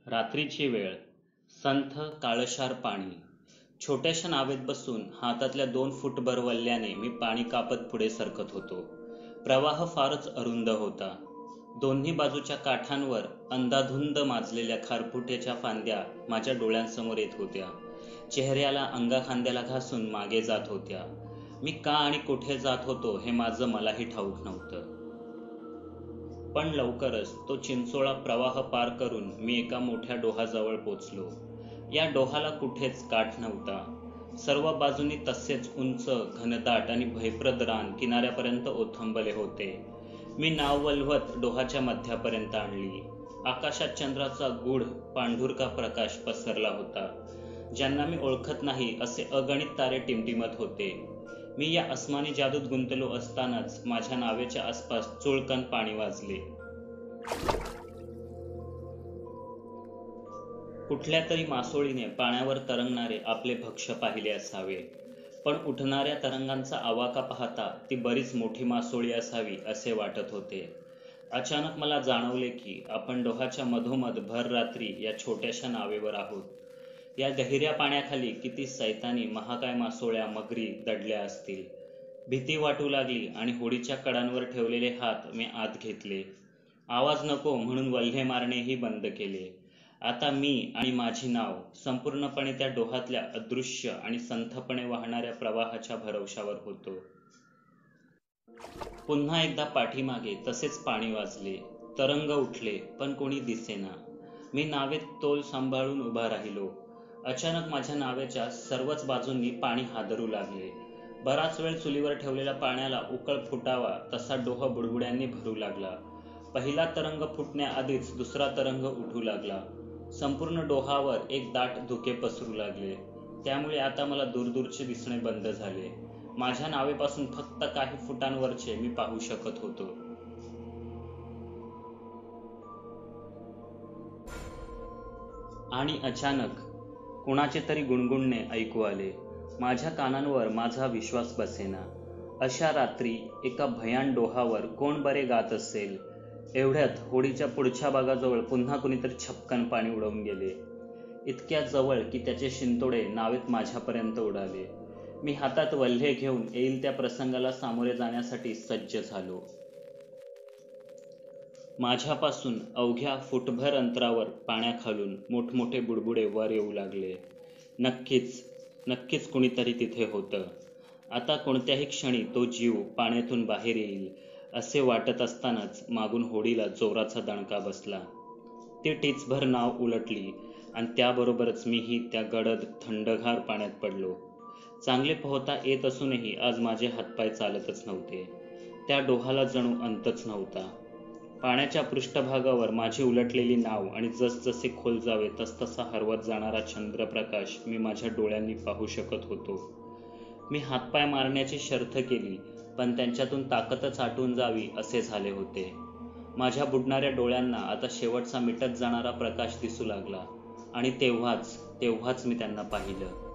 रात्रीची वेळ, संथ काळशार पाणी. छोट्याशा नावेत बसून हातातल्या 2 फूटभर वल्ल्याने मी पाणी कापत पुढे सरकत होतो. प्रवाह फारच अरुंद होता. दोन्ही बाजूच्या काठांवर अंधाधुंद माजलेल्या खारफुट्याच्या फांद्या माझ्या डोळ्यांसमोर येत होत्या. चेहऱ्याला अंगाखांद्याला घासून मागे जात होत्या. मी का आणि कुठे जात होतो हे माझं मलाही ठाऊक नव्हतं. पण लवकरच तो चिंचोळा प्रवाह पार करून मी एका मोठ्या डोहाजवळ पोचलो. या डोहाला कुठेच काठ नव्हता. सर्व बाजूंनी तसेच उंच, घनदाट आणि भयप्रद रान किनाऱ्यापर्यंत ओथंबले होते. मी नाव वल्हवत डोहाच्या मध्यापर्यंत आणली. आकाशात चंद्राचा गूढ पांढुरका प्रकाश पसरला होता. ज्यांना मी ओळखत नाही असे अगणित तारे टिमटिमत होते. मी या अस्मानी जादूत गुंतलो असतानाच माझ्या नावेच्या आसपास चुळकन पाणी वाजले. कुठल्या तरी मासोळीने पाण्यावर तरंगणारे आपले भक्ष्य पाहिले असावे. पण उठणाऱ्या तरंगांचा आवाका पाहता ती बरीच मोठी मासोळी असावी असे वाटत होते. अचानक मला जाणवले की आपण डोहाच्या मधोमध भर रात्री या छोट्याशा नावेवर आहोत. या गहिऱ्या पाण्याखाली किती सैतानी महाकाय मासोळ्या मगरी दडल्या असतील. भीती वाटू लागली आणि होडीच्या कडांवर ठेवलेले हात मी आत घेतले. आवाज नको म्हणून वल्हे मारणेही बंद केले. आता मी आणि माझी नाव संपूर्णपणे त्या डोहातल्या अदृश्य आणि संथपणे वाहणाऱ्या प्रवाहाच्या भरवशावर होतो. पुन्हा एकदा पाठीमागे तसेच पाणी वाजले. तरंग उठले पण कोणी दिसेना. मी नावेत तोल सांभाळून उभा राहिलो. अचानक माझ्या नावेच्या सर्वच बाजूंनी पाणी हादरू लागले. बराच वेळ चुलीवर ठेवलेल्या पाण्याला उकळ फुटावा तसा डोह बुडबुड्यांनी भरू लागला. पहिला तरंग फुटण्याआधीच दुसरा तरंग उठू लागला. संपूर्ण डोहावर एक दाट धुके पसरू लागले. त्यामुळे आता मला दूरदूरचे दिसणे बंद झाले. माझ्या नावेपासून फक्त काही फुटांवरचे मी पाहू शकत होतो. आणि अचानक कुणाचे तरी गुणगुणणे ऐकू आले. माझ्या कानांवर माझा विश्वास बसेना. अशा रात्री एका भयान डोहावर कोण बरे गात असेल. एवढ्यात होडीच्या पुढच्या भागाजवळ पुन्हा कुणीतरी छपकन पाणी उडवून गेले. इतक्या जवळ की त्याचे शिंतोडे नावेत माझ्यापर्यंत उडाले. मी हातात वल्हे घेऊन येईल त्या प्रसंगाला सामोरे जाण्यासाठी सज्ज झालो. माझ्यापासून अवघ्या फुटभर अंतरावर पाण्याखालून मोठमोठे बुडबुडे वर येऊ लागले. नक्कीच कुणीतरी तिथे होतं. आता कोणत्याही क्षणी तो जीव पाण्यातून बाहेर येईल असे वाटत असतानाच मागून होडीला जोराचा दणका बसला. ती टिचभर नाव उलटली आणि त्याबरोबरच मीही त्या गडद थंडगार पाण्यात पडलो. चांगले पोहता येत असूनही आज माझे हातपाय चालतच नव्हते. त्या डोहाला जणू अंतच नव्हता. पाण्याच्या पृष्ठभागावर माझी उलटलेली नाव आणि जसजसे खोल जावे तसतसा हरवत जाणारा चंद्रप्रकाश मी माझ्या डोळ्यांनी पाहू शकत होतो. मी हातपाय मारण्याची शर्थ केली पण त्यांच्यातून ताकदच आटून जावी असे झाले होते. माझ्या बुडणाऱ्या डोळ्यांना आता शेवटचा मिटत जाणारा प्रकाश दिसू लागला आणि तेव्हाच मी त्यांना पाहिलं.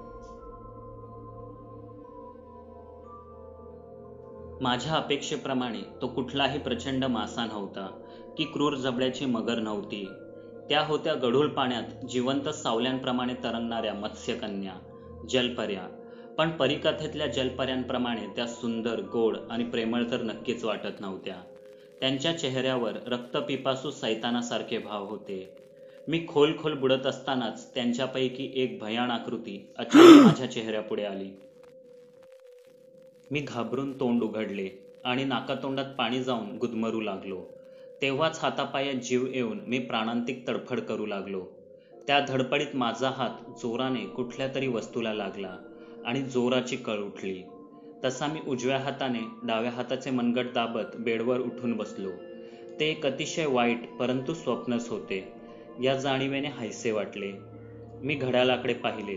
माझ्या अपेक्षेप्रमाणे तो कुठलाही प्रचंड मासा नव्हता की क्रूर जबड्याची मगर नव्हती. त्या होत्या गढूळ पाण्यात जिवंत सावल्यांप्रमाणे तरंगणाऱ्या मत्स्यकन्या, जलपऱ्या. पण परीकथेतल्या जलपऱ्यांप्रमाणे त्या सुंदर, गोड आणि प्रेमळ तर नक्कीच वाटत नव्हत्या. त्यांच्या चेहऱ्यावर रक्तपिपासू सैतानासारखे भाव होते. मी खोल बुडत असतानाच त्यांच्यापैकी एक भयान आकृती अचानक माझ्या चेहऱ्यापुढे आली. मी घाबरून तोंड उघडले आणि नाकातोंडात पाणी जाऊन गुदमरू लागलो. तेव्हाच हातापायात जीव येऊन मी प्राणांतिक तडफड करू लागलो. त्या धडपडीत माझा हात जोराने कुठल्या तरी वस्तूला लागला आणि जोराची कळ उठली. तसा मी उजव्या हाताने डाव्या हाताचे मनगट दाबत बेडवर उठून बसलो. ते एक अतिशय वाईट परंतु स्वप्नच होते. या जाणीवेने हायसे वाटले. मी घड्याळाकडे पाहिले.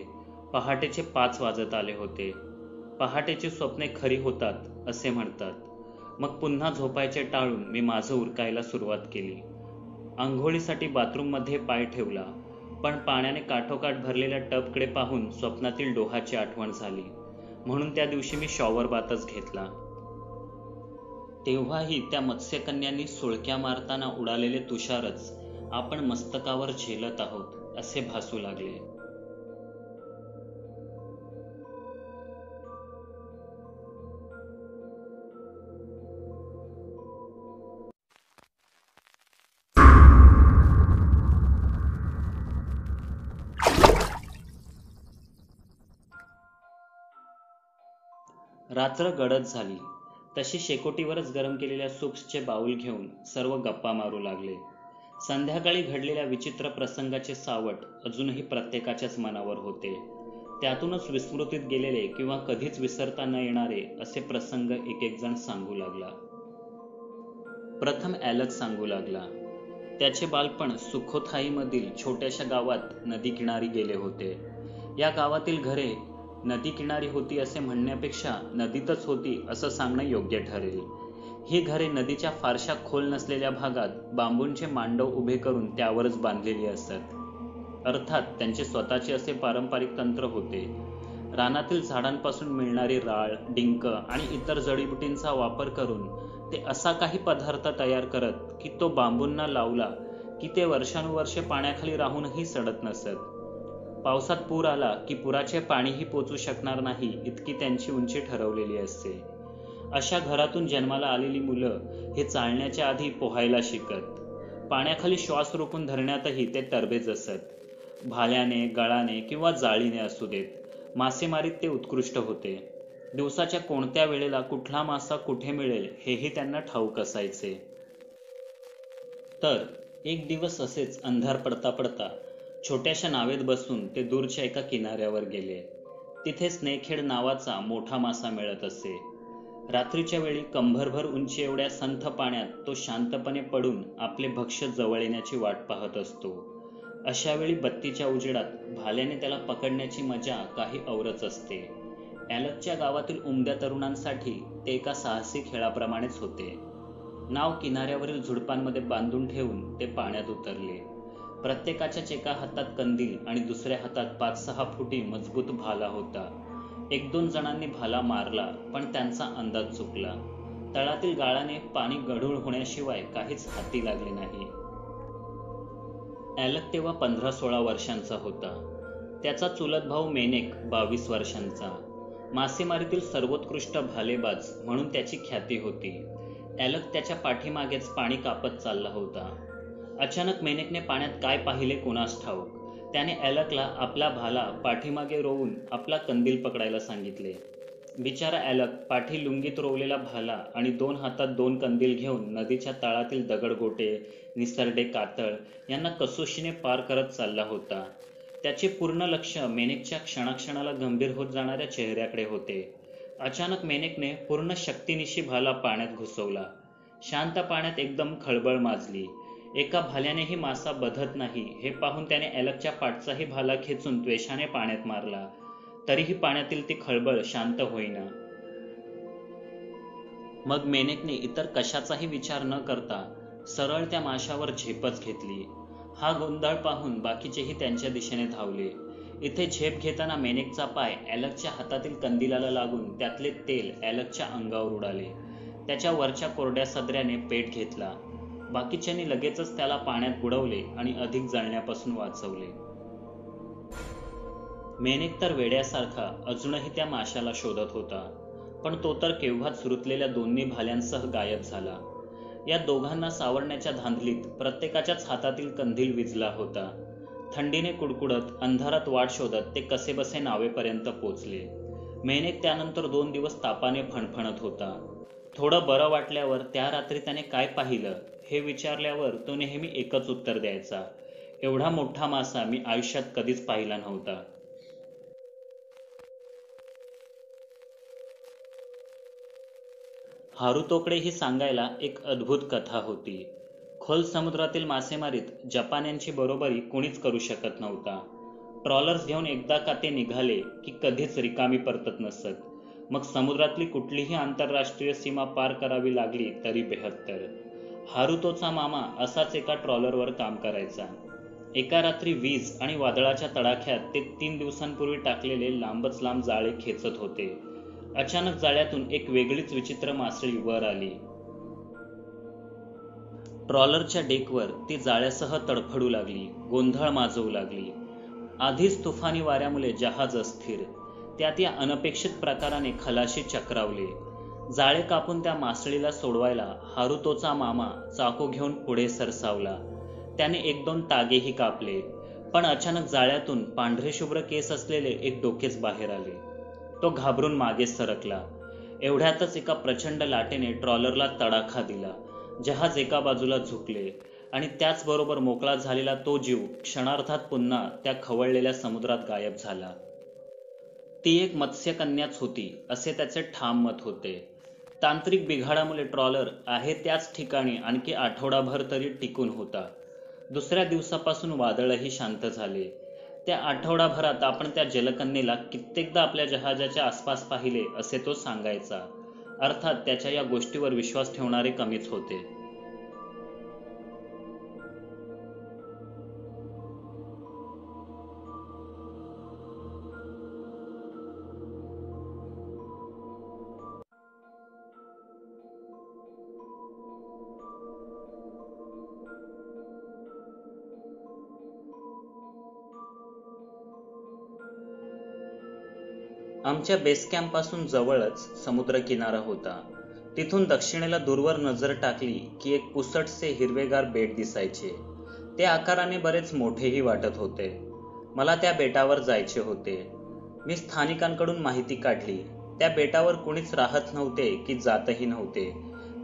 पहाटेचे 5 वाजत आले होते. पहाटेची स्वप्ने खरी होतात असे म्हणतात. मग पुन्हा झोपायचे टाळून मी माझं उरकायला सुरुवात केली. आंघोळीसाठी बाथरूममध्ये पाय ठेवला पण पाण्याने काठोकाठ भरलेल्या टबकडे पाहून स्वप्नातील डोहाची आठवण झाली. म्हणून त्या दिवशी मी शॉवर बाथच घेतला. तेव्हाही त्या मत्स्यकन्यांनी सुळक्या मारताना उडालेले तुषारच आपण मस्तकावर झेलत आहोत असे भासू लागले. रात्र गडद झाली तशी शेकोटीवरच गरम केलेल्या सूप्सचे बाऊल घेऊन सर्व गप्पा मारू लागले. संध्याकाळी घडलेल्या विचित्र प्रसंगाचे सावट अजूनही प्रत्येकाच्याच मनावर होते. त्यातूनच विस्मृतीत गेलेले किंवा कधीच विसरता न येणारे असे प्रसंग एक एक जण सांगू लागला. प्रथम ॲलेक सांगू लागला. त्याचे बालपण सुखोथाईमधील छोट्याशा गावात नदीकिनारी गेले होते. या गावातील घरे नदी किनारी होती असे म्हणण्यापेक्षा नदीतच होती असं सांगणं योग्य ठरेल. ही घरे नदीच्या फारशा खोल नसलेल्या भागात बांबूंचे मांडव उभे करून त्यावरच बांधलेली असत. अर्थात त्यांचे स्वतःचे असे पारंपरिक तंत्र होते. रानातील झाडांपासून मिळणारी राळ, डिंक आणि इतर जडीबुटींचा वापर करून ते असा काही पदार्थ तयार करत की तो बांबूंना लावला की ते वर्षानुवर्षे पाण्याखाली राहूनही सडत नसत. पावसात पूर आला की पुराचे पाणीही पोचू शकणार नाही इतकी त्यांची उंची ठरवलेली असते. अशा घरातून जन्माला आलेली मुलं हे चालण्याच्या आधी पोहायला शिकत. पाण्याखाली श्वास रोखून धरण्यातही ते तरबेज असत. भाल्याने, गळाने किंवा जाळीने असू देत, मासेमारीत ते उत्कृष्ट होते. दिवसाच्या कोणत्या वेळेला कुठला मासा कुठे मिळेल हेही त्यांना ठाऊक असायचे. तर एक दिवस असेच अंधार पडता पडता छोट्याशा नावेत बसून ते दूरच्या एका किनाऱ्यावर गेले. तिथे स्नेकहेड नावाचा मोठा मासा मिळत असे. रात्रीच्या वेळी कंभरभर उंची एवढ्या संथ पाण्यात तो शांतपणे पडून आपले भक्ष्य जवळ येण्याची वाट पाहत असतो. अशा वेळी बत्तीच्या उजेडात भाल्याने त्याला पकडण्याची मजा काही औरच असते. ॲलेकच्या गावातील उमद्या तरुणांसाठी ते एका साहसी खेळाप्रमाणेच होते. नाव किनाऱ्यावरील झुडपांमध्ये बांधून ठेवून ते पाण्यात उतरले. प्रत्येकाच्याच एका हातात कंदील आणि दुसऱ्या हातात 5-6 फुटी मजबूत भाला होता. 1-2 जणांनी भाला मारला पण त्यांचा अंदाज चुकला. तळातील गाळाने पाणी गढूळ होण्याशिवाय काहीच हाती लागले नाही. ॲलेक तेव्हा 15-16 वर्षांचा होता. त्याचा चुलत भाऊ मेनेक 22 वर्षांचा. मासेमारीतील सर्वोत्कृष्ट भालेबाज म्हणून त्याची ख्याती होती. ॲलेक त्याच्या पाठीमागेच पाणी कापत चालला होता. अचानक मेनेकने पाण्यात काय पाहिले कोणास ठाऊक. त्याने ॲलेकला आपला भाला पाठीमागे रोवून आपला कंदील पकडायला सांगितले. बिचारा ॲलेक पाठी लुंगीत रोवलेला भाला आणि 2 हातात 2 कंदील घेऊन नदीच्या तळातील दगडगोटे, निसरडे कातळ यांना कसोशीने पार करत चालला होता. त्याचे पूर्ण लक्ष मेनेकच्या क्षणाक्षणाला गंभीर होत जाणाऱ्या चेहऱ्याकडे होते. अचानक मेनेकने पूर्ण शक्तीनिशी भाला पाण्यात घुसवला. शांत पाण्यात एकदम खळबळ माजली. एका भाल्यानेही मासा बधत नाही हे पाहून त्याने ॲलेकच्या पाठचाही भाला खेचून त्वेषाने पाण्यात मारला. तरीही पाण्यातील ती खळबळ शांत होईना. मग मेनेकने इतर कशाचाही विचार न करता सरळ त्या माशावर झेपच घेतली. हा गोंधळ पाहून बाकीचेही त्यांच्या दिशेने धावले. इथे झेप घेताना मेनेकचा पाय ॲलेकच्या हातातील कंदिलाला लागून त्यातले तेल ॲलेकच्या अंगावर उडाले. त्याच्या वरच्या कोरड्या सदऱ्याने पेट घेतला. बाकीच्यांनी लगेचच त्याला पाण्यात बुडवले आणि अधिक जळण्यापासून वाचवले. मेनेक तर वेड्यासारखा अजूनही त्या माशाला शोधत होता, पण तो तर केव्हाच रुतलेल्या 2 भाल्यांसह गायब झाला. या दोघांना सावरण्याच्या धांदलीत प्रत्येकाच्याच हातातील कंदील विझला होता. थंडीने कुडकुडत अंधारात वाट शोधत ते कसेबसे नावेपर्यंत पोचले. मेनेक त्यानंतर 2 दिवस तापाने फणफणत होता. थोडं बरं वाटल्यावर त्या रात्री त्याने काय पाहिलं हे विचारल्यावर तो नेहमी एकच उत्तर द्यायचा, एवढा मोठा मासा मी आयुष्यात कधीच पाहिला नव्हता. हारुतोकडे ही सांगायला एक अद्भुत कथा होती. खोल समुद्रातील मासेमारीत जपान्यांची बरोबरी कोणीच करू शकत नव्हता. ट्रॉलर्स घेऊन एकदा का ते निघाले की कधीच रिकामी परतत नसत. मग समुद्रातली कुठलीही आंतरराष्ट्रीय सीमा पार करावी लागली तरी बेहत्तर. हारुतोचा मामा असाच एका ट्रॉलरवर काम करायचा. एका रात्री वीज आणि वादळाच्या तडाख्यात ते 3 दिवसांपूर्वी टाकलेले लांबच लांब जाळे खेचत होते. अचानक जाळ्यातून एक वेगळीच विचित्र मासळी वर आली. ट्रॉलरच्या डेकवर ती जाळ्यासह तडफडू लागली, गोंधळ माजवू लागली. आधीच तुफानी वाऱ्यामुळे जहाज अस्थिर, त्यात या अनपेक्षित प्रकाराने खलाशी चक्रावले. जाळे कापून त्या मासळीला सोडवायला हारुतोचा मामा चाकू घेऊन पुढे सरसावला. त्याने 1-2 टागेही कापले, पण अचानक जाळ्यातून पांढरे शुभ्र केस असलेले एक डोकेच बाहेर आले. तो घाबरून मागे सरकला. एवढ्यातच एका प्रचंड लाटेने ट्रॉलरला तडाखा दिला. जहाज एका बाजूला झुकले आणि त्याचबरोबर मोकळा झालेला तो जीव क्षणार्धात पुन्हा त्या खवळलेल्या समुद्रात गायब झाला. ती एक मत्स्यकन्याच होती असे त्याचे ठाम मत होते. तांत्रिक बिघाडामुळे ट्रॉलर आहे त्याच ठिकाणी आणखी आठवडाभर तरी टिकून होता. दुसऱ्या दिवसापासून वादळही शांत झाले. त्या आठवडाभरात आपण त्या जलकन्येला कित्येकदा आपल्या जहाजाच्या आसपास पाहिले असे तो सांगायचा. अर्थात त्याच्या या गोष्टीवर विश्वास ठेवणारे कमीच होते. आमच्या बेस कॅम्प पासून जवळच समुद्र किनारा होता. तिथून दक्षिणेला दूरवर नजर टाकली की एक पुसटसे हिरवेगार बेट दिसायचे. ते आकाराने बरेच मोठेही वाटत होते. मला त्या बेटावर जायचे होते. मी स्थानिकांकडून माहिती काढली. त्या बेटावर कुणीच राहत नव्हते की जातही नव्हते.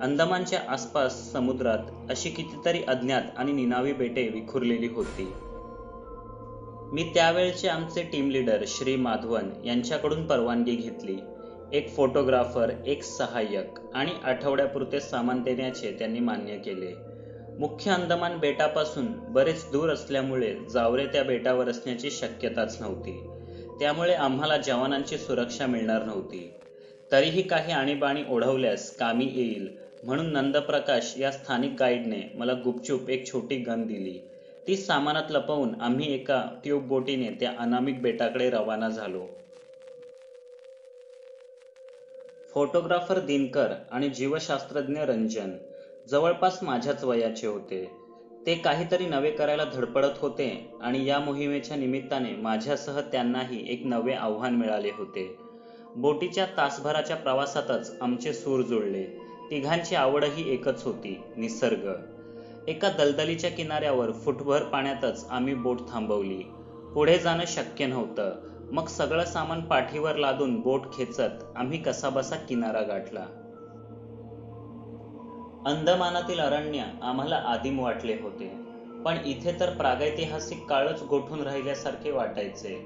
अंदमानच्या आसपास समुद्रात अशी कितीतरी अज्ञात आणि निनावी बेटे विखुरलेली होती. मी त्यावेळचे आमचे टीम लीडर श्री माधवन यांच्याकडून परवानगी घेतली. एक फोटोग्राफर, एक सहाय्यक आणि आठवड्यापुरते सामान देण्याचे त्यांनी मान्य केले. मुख्य अंदमान बेटापासून बरेच दूर असल्यामुळे जावरे त्या बेटावर असण्याची शक्यताच नव्हती. त्यामुळे आम्हाला जवानांची सुरक्षा मिळणार नव्हती. तरीही काही आणीबाणी ओढवल्यास कामी येईल म्हणून नंदप्रकाश या स्थानिक गाईडने मला गुपचूप एक छोटी गन दिली. ती सामानात लपवून आम्ही एका ट्यूब बोटीने त्या अनामिक बेटाकडे रवाना झालो. फोटोग्राफर दिनकर आणि जीवशास्त्रज्ञ रंजन जवळपास माझ्याच वयाचे होते. ते काहीतरी नवे करायला धडपडत होते आणि या मोहिमेच्या निमित्ताने माझ्यासह त्यांनाही एक नवे आव्हान मिळाले होते. बोटीच्या तासभराच्या प्रवासातच आमचे सूर जुळले. तिघांची आवडही एकच होती, निसर्ग. एका दलदलीच्या किनाऱ्यावर फुटभर पाण्यातच आम्ही बोट थांबवली. पुढे जाणं शक्य नव्हतं. मग सगळं सामान पाठीवर लादून बोट खेचत आम्ही कसाबसा किनारा गाठला. अंदमानातील अरण्य आम्हाला आदिम वाटले होते, पण इथे तर प्रागैतिहासिक काळच गोठून राहिल्यासारखे वाटायचे.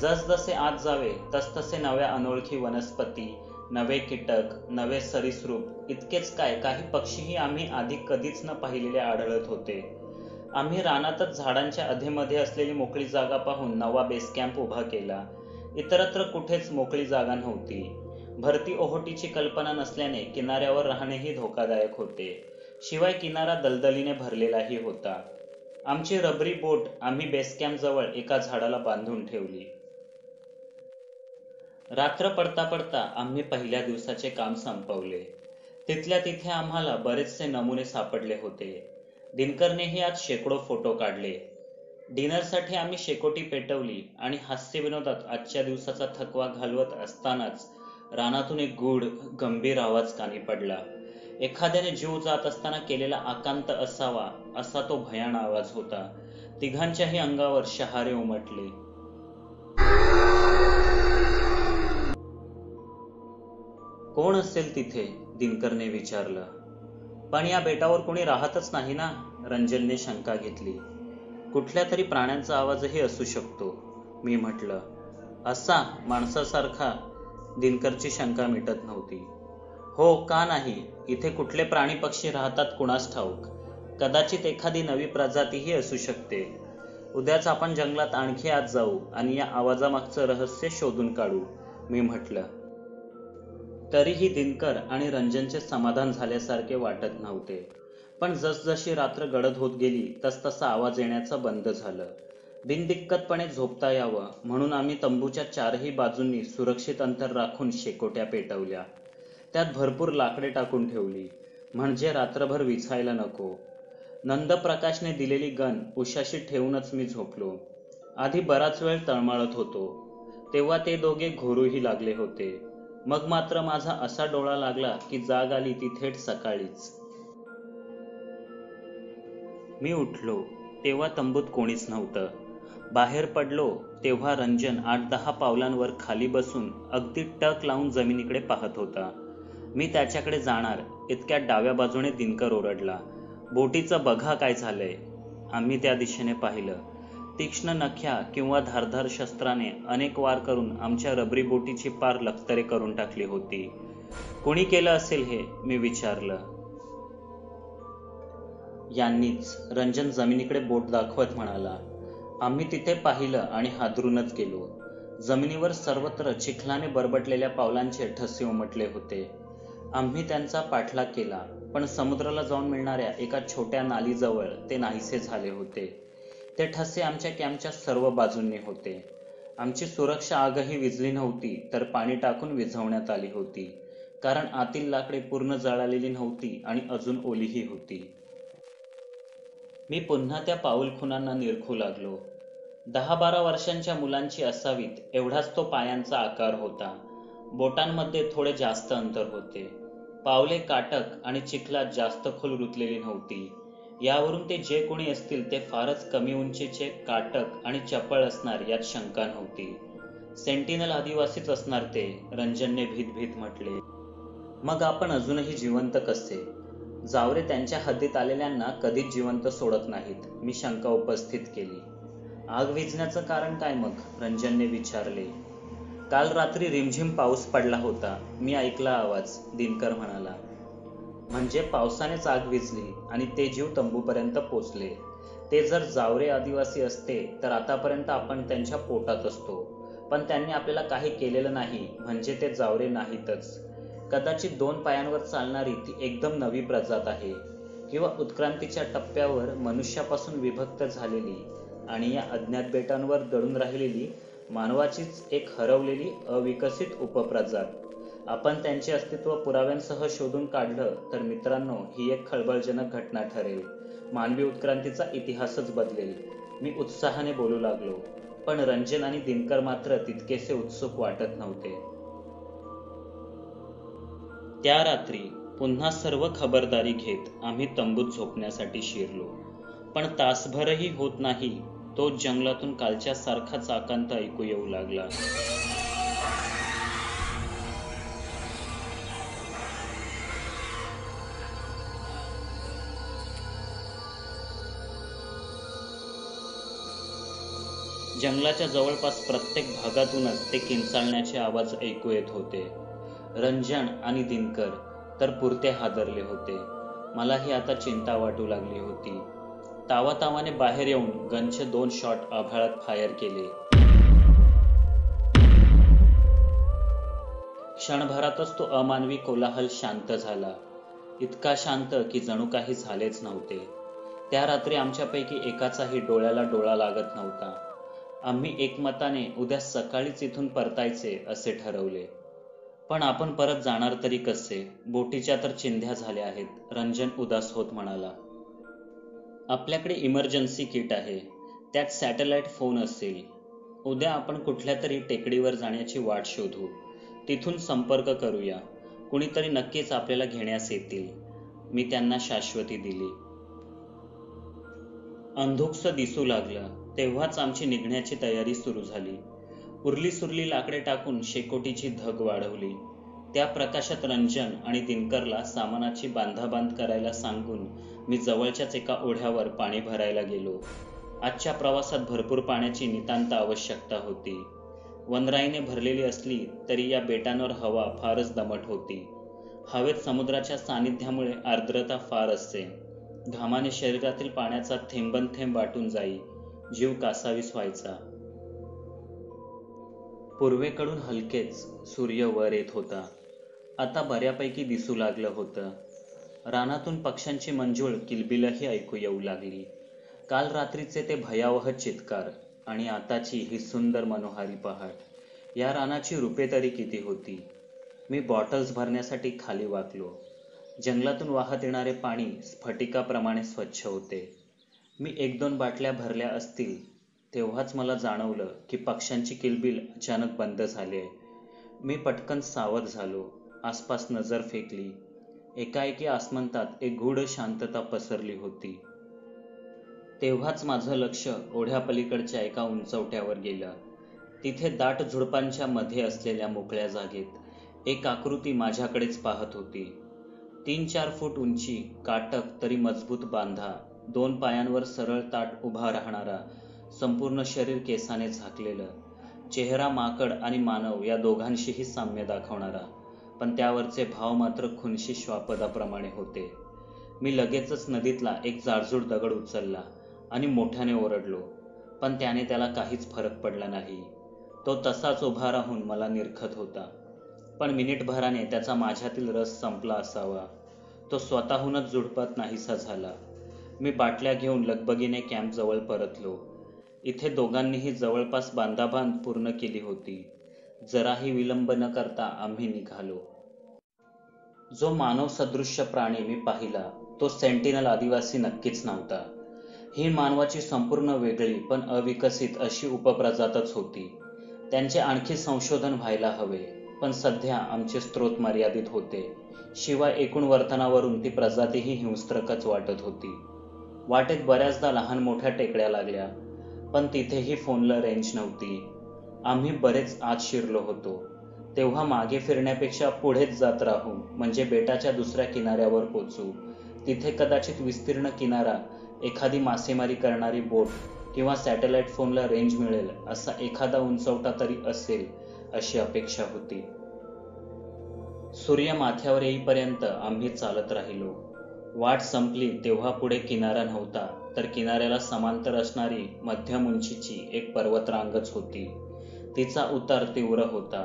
जसजसे आत जावे तसतसे नव्या अनोळखी वनस्पती, नवे कीटक, नवे सरीसृप, इतकेच काय काही पक्षीही आम्ही आधी कधीच न पाहिलेले आढळत होते. आम्ही रानातच झाडांच्या अधेमध्ये असलेली मोकळी जागा पाहून नवा बेस कॅम्प उभा केला. इतरत्र कुठेच मोकळी जागा नव्हती. भरती ओहोटीची कल्पना नसल्याने किनाऱ्यावर राहणेही धोकादायक होते. शिवाय किनारा दलदलीने भरलेलाही होता. आमची रबरी बोट आम्ही बेस कॅम्प जवळ एका झाडाला बांधून ठेवली. रात्र पडता पडता आम्ही पहिल्या दिवसाचे काम संपवले. तिथल्या तिथे आम्हाला बरेचसे नमुने सापडले होते. दिनकरनेही आज शेकडो फोटो काढले. डिनरसाठी आम्ही शेकोटी पेटवली आणि हास्यविनोदात आजच्या दिवसाचा थकवा घालवत असतानाच रानातून एक गूढ गंभीर आवाज कानी पडला. एखाद्याने जीव जात असताना केलेला आकांत असावा असा तो भयान आवाज होता. तिघांच्याही अंगावर शहारे उमटले. कोण असेल तिथे? दिनकरने विचारलं. पण या बेटावर कोणी राहतच नाही ना? रंजनने शंका घेतली. कुठल्या तरी प्राण्यांचा आवाजही असू शकतो, मी म्हटलं. असा माणसासारखा? दिनकरची शंका मिटत नव्हती. हो, का नाही? इथे कुठले प्राणी पक्षी राहतात कुणास ठाऊक. कदाचित एखादी नवी प्रजातीही असू शकते. उद्याच आपण जंगलात आणखी आत जाऊ आणि या आवाजामागचं रहस्य शोधून काढू, मी म्हटलं. तरीही दिनकर आणि रंजनचे समाधान झाल्यासारखे वाटत नव्हते. पण जसजशी रात्र गडद होत गेली तसतसा आवाज येण्याचं बंद झालं. बिनदिक्कतपणे झोपता यावं म्हणून आम्ही तंबूच्या चारही बाजूंनी सुरक्षित अंतर राखून शेकोट्या पेटवल्या. त्यात भरपूर लाकडे टाकून ठेवली, म्हणजे रात्रभर विझायला नको. नंदप्रकाशने दिलेली गन उशाशी ठेवूनच मी झोपलो. आधी बराच वेळ तळमळत होतो. तेव्हा ते दोघे घोरूही लागले होते. मग मात्र माझा असा डोळा लागला की जाग आली ती थेट सकाळीच. मी उठलो तेव्हा तंबूत कोणीच नव्हतं. बाहेर पडलो तेव्हा रंजन 8-10 पावलांवर खाली बसून अगदी टक लावून जमिनीकडे पाहत होता. मी त्याच्याकडे जाणार इतक्यात डाव्या बाजूने दिनकर ओरडला, बोटीचं बघा काय झालंय. आम्ही त्या दिशेने पाहिलं. तीक्ष्ण नख्या किंवा धारधार शस्त्राने अनेक वार करून आमच्या रबरी बोटीची पार लखतरे करून टाकली होती. कोणी केलं असेल हे, मी विचारलं. यांनीच, रंजन जमिनीकडे बोट दाखवत म्हणाला. आम्ही तिथे पाहिलं आणि हादरूनच गेलो. जमिनीवर सर्वत्र चिखलाने बरबटलेल्या पावलांचे ठसे उमटले होते. आम्ही त्यांचा पाठलाग केला, पण समुद्राला जाऊन मिळणाऱ्या एका छोट्या नालीजवळ ते नाहीसे झाले होते. ते ठसे आमच्या कॅम्पच्या सर्व बाजूंनी होते. आमची सुरक्षा आगही विझली नव्हती तर पाणी टाकून विझवण्यात आली होती, कारण आतील लाकडे पूर्ण जळालेली नव्हती आणि अजून ओलीही होती. मी पुन्हा त्या पाऊलखुणांना निरखू लागलो. 10-12 वर्षांच्या मुलांची असावीत एवढाच तो पायांचा आकार होता. बोटांमध्ये थोडे जास्त अंतर होते. पावले काटक आणि चिखलात जास्त खोल रुतलेली नव्हती. यावरून ते जे कोणी असतील ते फारच कमी उंचीचे, काटक आणि चपळ असणार यात शंका नव्हती. सेंटिनल आदिवासीच असणार ते, रंजनने भीत भीत म्हटले. मग आपण अजूनही जिवंत कसे? जावरे त्यांच्या हद्दीत आलेल्यांना कधीच जिवंत सोडत नाहीत, मी शंका उपस्थित केली. आग विझण्याचं कारण काय मग? रंजनने विचारले. काल रात्री रिमझिम पाऊस पडला होता, मी ऐकला आवाज, दिनकर म्हणाला. म्हणजे पावसानेच आग विझली आणि ते जीव तंबूपर्यंत पोचले. ते जर जावरे आदिवासी असते तर आतापर्यंत आपण त्यांच्या पोटात असतो. पण त्यांनी आपल्याला काही केलेलं नाही म्हणजे ते जावरे नाहीतच. कदाचित 2 पायांवर चालणारी ती एकदम नवी प्रजात आहे, किंवा उत्क्रांतीच्या टप्प्यावर मनुष्यापासून विभक्त झालेली आणि या अज्ञात बेटांवर दडून राहिलेली मानवाचीच एक हरवलेली अविकसित उपप्रजात. आपण त्यांचे अस्तित्व पुराव्यांसह शोधून काढलं तर मित्रांनो, ही एक खळबळजनक घटना ठरेल. मानवी उत्क्रांतीचा इतिहासच बदलेल. मी उत्साहाने बोलू लागलो, पण रंजन आणि दिनकर मात्र तितकेसे उत्सुक वाटत नव्हते. त्या रात्री पुन्हा सर्व खबरदारी घेत आम्ही तंबूत झोपण्यासाठी शिरलो. पण तासभरही होत नाही तोच जंगलातून कालच्या सारखाच आकांत ऐकू येऊ लागला. जंगलाच्या जवळपास प्रत्येक भागातूनच ते किंचाळण्याचे आवाज ऐकू येत होते. रंजन आणि दिनकर तर पुरते हादरले होते. मलाही आता चिंता वाटू लागली होती. तावातावाने बाहेर येऊन गनचे 2 शॉट आभाळात फायर केले. क्षणभरातच तो अमानवी कोलाहल शांत झाला. इतका शांत की जणू काही झालेच नव्हते. त्या रात्री आमच्यापैकी एकाचाही डोळ्याला डोळा लागत नव्हता. आम्ही एकमताने उद्या सकाळीच इथून परतायचे असे ठरवले. पण आपण परत जाणार तरी कसे? बोटीच्या तर चिंध्या झाल्या आहेत, रंजन उदास होत म्हणाला. आपल्याकडे इमर्जन्सी किट आहे, त्यात सॅटेलाइट फोन असेल. उद्या आपण कुठल्या तरी टेकडीवर जाण्याची वाट शोधू, तिथून संपर्क करूया. कुणीतरी नक्कीच आपल्याला घेण्यास येतील, मी त्यांना शाश्वती दिली. अंधुकसं दिसू लागलं तेव्हाच आमची निघण्याची तयारी सुरू झाली. उरली सुरली लाकडे टाकून शेकोटीची धग वाढवली. त्या प्रकाशात रंजन आणि दिनकरला सामानाची बांधाबांध करायला सांगून मी जवळच्याच एका ओढ्यावर पाणी भरायला गेलो. आजच्या प्रवासात भरपूर पाण्याची नितांत आवश्यकता होती. वनराईने भरलेली असली तरी या बेटांवर हवा फारच दमट होती. हवेत समुद्राच्या सानिध्यामुळे आर्द्रता फार असते. घामाने शरीरातील पाण्याचा थेंबनथेंब वाटून जाई, जीव कासावीस व्हायचा. पूर्वेकडून हलकेच सूर्य वर येत होता. आता बऱ्यापैकी दिसू लागलं होतं. रानातून पक्ष्यांची मंजूळ किलबिलही ऐकू येऊ लागली. काल रात्रीचे ते भयावह चित्कार आणि आताची ही सुंदर मनोहारी पहाट. या रानाची रूपे तरी किती होती. मी बॉटल्स भरण्यासाठी खाली वाकलो. जंगलातून वाहत येणारे पाणी स्फटिकाप्रमाणे स्वच्छ होते. मी 1-2 बाटल्या भरल्या असतील तेव्हाच मला जाणवलं की पक्ष्यांची किलबिल अचानक बंद झाली आहे. मी पटकन सावध झालो. आसपास नजर फेकली. एकाएकी आसमंतात एक गूढ शांतता पसरली होती. तेव्हाच माझं लक्ष ओढ्यापलीकडच्या एका उंचवट्यावर गेलं. तिथे दाट झुडपांच्या मध्ये असलेल्या मोकळ्या जागेत एक आकृती माझ्याकडेच पाहत होती. 3-4 फूट उंची, काटक तरी मजबूत बांधा, 2 पायांवर सरळ ताठ उभा राहणारा, संपूर्ण शरीर केसाने झाकलेलं, चेहरा माकड आणि मानव या दोघांशीही साम्य दाखवणारा, पण त्यावरचे भाव मात्र खुनशी श्वापदाप्रमाणे होते. मी लगेचच नदीतला एक जाडजूड दगड उचलला आणि मोठ्याने ओरडलो, पण त्याने त्याला काहीच फरक पडला नाही. तो तसाच उभा राहून मला निरखत होता. पण मिनिटभराने त्याचा माझ्यातील रस संपला असावा. तो स्वतःहूनच झुडपत नाहीसा झाला. मी बाटल्या घेऊन लगबगीने कॅम्पजवळ परतलो. इथे दोघांनीही जवळपास बांधाबांध पूर्ण केली होती. जराही विलंब न करता आम्ही निघालो. जो मानव सदृश्य प्राणी मी पाहिला तो सेंटिनल आदिवासी नक्कीच नव्हता. ही मानवाची संपूर्ण वेगळी पण अविकसित अशी उपप्रजातच होती. त्यांचे आणखी संशोधन व्हायला हवे, पण सध्या आमचे स्रोत मर्यादित होते. शिवाय एकूण वर्तनावरून ती प्रजातीही हिंस्त्रकच वाटत होती. वाटेत बऱ्याचदा लहान मोठ्या टेकड्या लागल्या, पण तिथेही फोनला रेंज नव्हती. आम्ही बरेच आत शिरलो होतो. तेव्हा मागे फिरण्यापेक्षा पुढेच जात राहू, म्हणजे बेटाच्या दुसऱ्या किनाऱ्यावर पोचू. तिथे कदाचित विस्तीर्ण किनारा, एखादी मासेमारी करणारी बोट किंवा सॅटेलाइट फोनला रेंज मिळेल असा एखादा उंचवटा तरी असेल अशी अपेक्षा होती. सूर्य माथ्यावर येईपर्यंत आम्ही चालत राहिलो. वाट संपली तेव्हा पुढे किनारा नव्हता, तर किनाऱ्याला समांतर असणारी मध्यम उंचीची एक पर्वतरांगच होती. तिचा उतार तीव्र होता.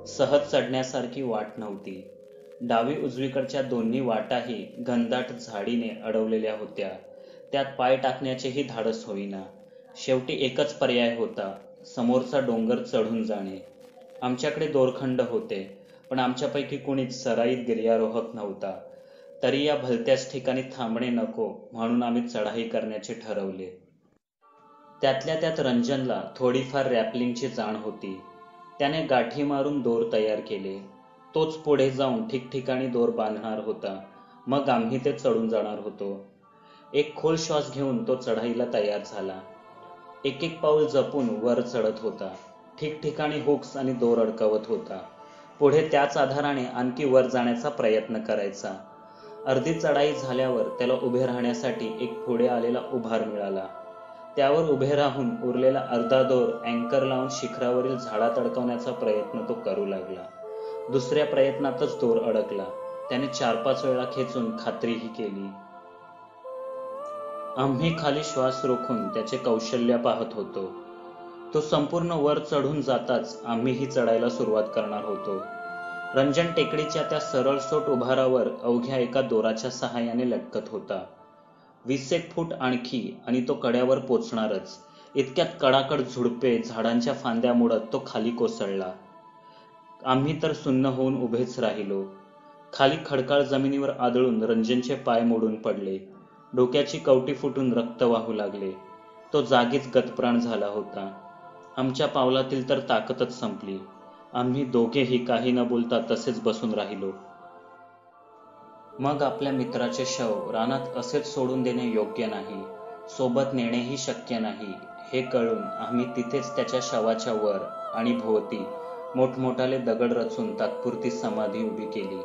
सहज चढण्यासारखी वाट नव्हती. डावी उजवीकडच्या दोन्ही वाटाही घनदाट झाडीने अडवलेल्या होत्या. त्यात पाय टाकण्याचेही धाडस होईना. शेवटी एकच पर्याय होता, समोरचा डोंगर चढून जाणे. आमच्याकडे दोरखंड होते, पण आमच्यापैकी कुणीच सराईत गिर्यारोहक नव्हता. तरी या भलत्याच ठिकाणी थांबणे नको म्हणून आम्ही चढाई करण्याचे ठरवले. त्यातल्या त्यात रंजनला थोडीफार रॅपलिंगची जाण होती. त्याने गाठी मारून दोर तयार केले. तोच पुढे जाऊन ठिकठिकाणी दोर बांधणार होता. मग आम्ही ते चढून जाणार होतो. एक खोल श्वास घेऊन तो चढाईला तयार झाला. एक एक पाऊल जपून वर चढत होता. ठिकठिकाणी हुक्स आणि दोर अडकवत होता. पुढे त्याच आधाराने आणखी वर जाण्याचा प्रयत्न करायचा. अर्धी चढाई झाल्यावर त्याला उभे राहण्यासाठी एक पुढे आलेला उभार मिळाला. त्यावर उभे राहून उरलेला अर्धा दोर अँकर लावून शिखरावरील झाडात अडकवण्याचा प्रयत्न तो करू लागला. दुसऱ्या प्रयत्नातच दोर अडकला. त्याने 4-5 वेळा खेचून खात्रीही केली. आम्ही खाली श्वास रोखून त्याचे कौशल्य पाहत होतो. तो संपूर्ण वर चढून जाताच आम्हीही चढायला सुरुवात करणार होतो. रंजन टेकडीच्या त्या सरळसोट उभारावर अवघ्या एका दोराच्या सहाय्याने लटकत होता. 20 फूट आणखी आणि तो कड्यावर पोचणारच. इतक्यात कडाकड झुडपे, झाडांच्या फांद्या मोडत तो खाली कोसळला. आम्ही तर सुन्न होऊन उभेच राहिलो. खाली खडकाळ जमिनीवर आदळून रंजनचे पाय मोडून पडले. डोक्याची कवटी फुटून रक्त वाहू लागले. तो जागीच गतप्राण झाला होता. आमच्या पावलातील तर ताकदच संपली. आम्ही दोघेही काही न बोलता तसेच बसून राहिलो. मग आपल्या मित्राचे शव रानात असेच सोडून देणे योग्य नाही, सोबत नेणेही शक्य नाही हे कळून आम्ही तिथेच त्याच्या शवाच्या वर आणि भोवती मोठमोठाले दगड रचून तात्पुरती समाधी उभी केली.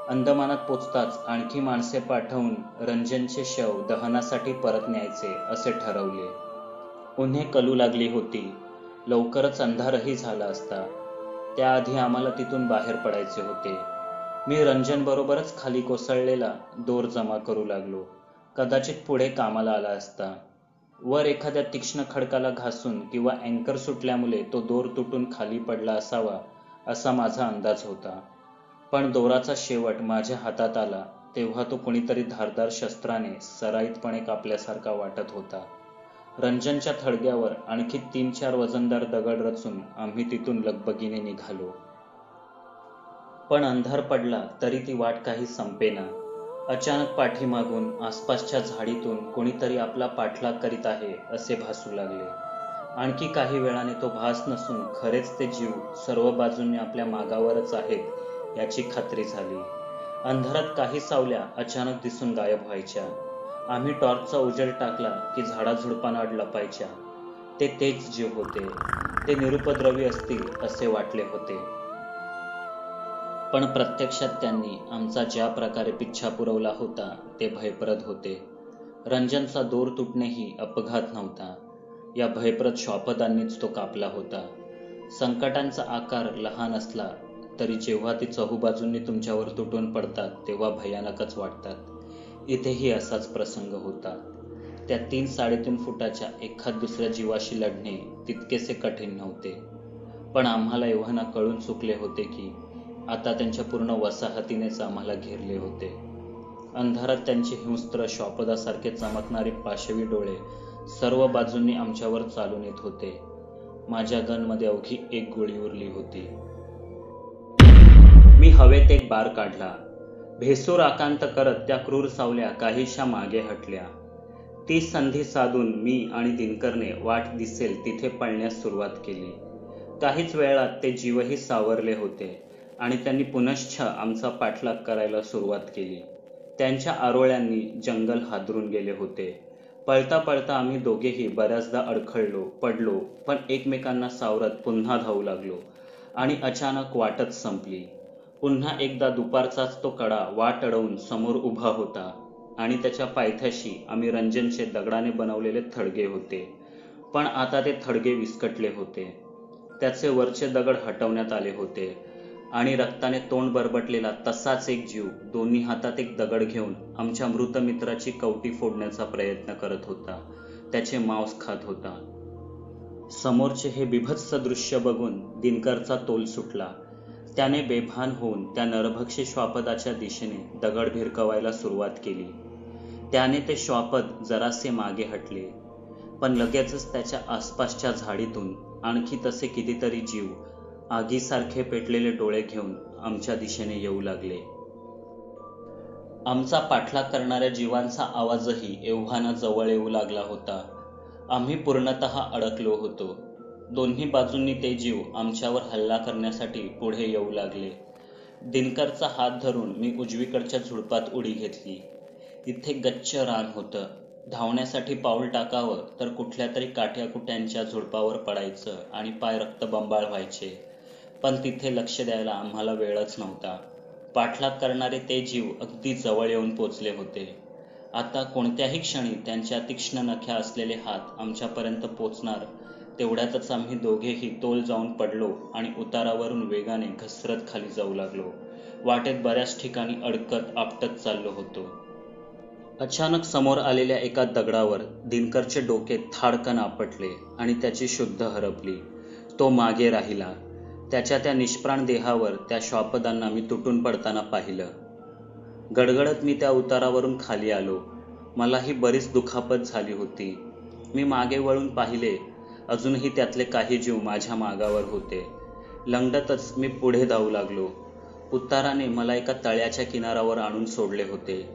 अंदमानात पोचताच आणखी माणसे पाठवून रंजनचे शव दहनासाठी परत न्यायचे असे ठरवले. उन्हे कलू लागली होती. लवकरच अंधारही झाला असता. त्याआधी आम्हाला तिथून बाहेर पडायचे होते. मी रंजन बरोबरच खाली कोसळलेला दोर जमा करू लागलो. कदाचित पुढे कामाला आला असता. वर एखाद्या तीक्ष्ण खडकाला घासून किंवा अँकर सुटल्यामुळे तो दोर तुटून खाली पडला असावा असा माझा अंदाज होता. पण दोराचा शेवट माझ्या हातात आला तेव्हा तो कुणीतरी धारदार शस्त्राने सराईतपणे कापल्यासारखा वाटत होता. रंजनच्या थडग्यावर आणखी 3-4 वजनदार दगड रचून आम्ही तिथून लगबगीने निघालो. पण अंधार पडला तरी ती वाट काही संपेना. अचानक पाठीमागून आसपासच्या झाडीतून कोणीतरी आपला पाठलाग करीत आहे असे भासू लागले. आणखी काही वेळाने तो भास नसून खरेच ते जीव सर्व बाजूंनी आपल्या मागावरच आहेत याची खात्री झाली. अंधारात काही सावल्या अचानक दिसून गायब व्हायच्या. आम्ही टॉर्चचा उजेड टाकला की झाडाझुडपांआड लपायच्या. ते तेच जीव होते. ते निरुपद्रवी असतील असे वाटले होते. पण प्रत्यक्षात त्यांनी आमचा ज्या प्रकारे पिच्छा पुरवला होता ते भयप्रद होते. रंजनचा दोर तुटणेही अपघात नव्हता. या भयप्रद श्वापदांनीच तो कापला होता. संकटांचा आकार लहान असला तरी जेव्हा ती चहूबाजूंनी तुमच्यावर तुटून पडतात तेव्हा भयानकच वाटतात. इथेही असाच प्रसंग होता. त्या 3-3.5 फुटाच्या एखाद दुसऱ्या जीवाशी लढणे तितकेसे कठीण नव्हते. पण आम्हाला एव्हाना कळून चुकले होते की आता त्यांच्या पूर्ण वसाहतीनेच आम्हाला घेरले होते. अंधारात त्यांचे हिंस्त्र श्वापदासारखे चमकणारे पाशवी डोळे सर्व बाजूंनी आमच्यावर चालून येत होते. माझ्या गनमध्ये अवघी एक गोळी उरली होती. मी हवेत एक बार काढला. भेसूर आकांत करत त्या क्रूर सावल्या काहीशा मागे हटल्या. ती संधी साधून मी आणि दिनकरने वाट दिसेल तिथे पळण्यास सुरुवात केली. काहीच वेळात ते जीवही सावरले होते आणि त्यांनी पुनश्च आमचा पाठलाग करायला सुरुवात केली. त्यांच्या आरोळ्यांनी जंगल हादरून गेले होते. पळता पळता आम्ही दोघेही बऱ्याचदा अडखळलो, पडलो, पण एकमेकांना सावरत पुन्हा धावू लागलो आणि अचानक वाटच संपली. पुन्हा एकदा दुपारचाच तो कडा वाट अडवून समोर उभा होता आणि त्याच्या पायथ्याशी आम्ही रंजनचे दगडाने बनवलेले थडगे होते. पण आता ते थडगे विस्कटले होते. त्याचे वरचे दगड हटवण्यात आले होते आणि रक्ताने तोंड बरबटलेला तसाच एक जीव दोन्ही हातात एक दगड घेऊन आमच्या मृत मित्राची कवटी फोडण्याचा प्रयत्न करत होता. त्याचे मांस खात होता. समोरचे हे बिभत्स दृश्य बघून दिनकरचा तोल सुटला. त्याने बेभान होऊन त्या नरभक्षी श्वापदाच्या दिशेने दगड भिरकवायला सुरुवात केली. त्याने ते श्वापद जरासे मागे हटले, पण लगेचच त्याच्या आसपासच्या झाडीतून आणखी तसे कितीतरी जीव आगीसारखे पेटलेले डोळे घेऊन आमच्या दिशेने येऊ लागले. आमचा पाठलाग करणाऱ्या जीवांचा आवाजही एव्हाना जवळ येऊ लागला होता. आम्ही पूर्णतः अडकलो होतो. दोन्ही बाजूंनी ते जीव आमच्यावर हल्ला करण्यासाठी पुढे येऊ लागले. दिनकरचा हात धरून मी उजवीकडच्या झुडपात उडी घेतली. इथे गच्च रान होतं. धावण्यासाठी पाऊल टाकावं तर कुठल्या तरी काट्याकुट्यांच्या झुडपावर पडायचं आणि पाय रक्तबंबाळ व्हायचे. पण तिथे लक्ष द्यायला आम्हाला वेळच नव्हता. पाठलाग करणारे ते जीव अगदी जवळ येऊन पोचले होते. आता कोणत्याही क्षणी त्यांच्या तीक्ष्ण नख्या असलेले हात आमच्यापर्यंत पोचणार तेवढ्यातच आम्ही दोघेही तोल जाऊन पडलो आणि उतारावरून वेगाने घसरत खाली जाऊ लागलो. वाटेत बऱ्याच ठिकाणी अडकत आपटत चाललो होतो. अचानक समोर आलेल्या एका दगडावर दिनकरचे डोके थाडकन आपटले आणि त्याची शुद्ध हरपली. तो मागे राहिला. त्याच्या त्या निष्प्राण देहावर त्या श्वापदांना मी तुटून पडताना पाहिलं. गडगडत मी त्या उतारावरून खाली आलो. मलाही बरीच दुखापत झाली होती. मी मागे वळून पाहिले. अजूनही त्यातले काही जीव माझ्या मागावर होते. लंगडतच मी पुढे धावू लागलो. उताराने मला एका तळ्याच्या किनारावर आणून सोडले होते.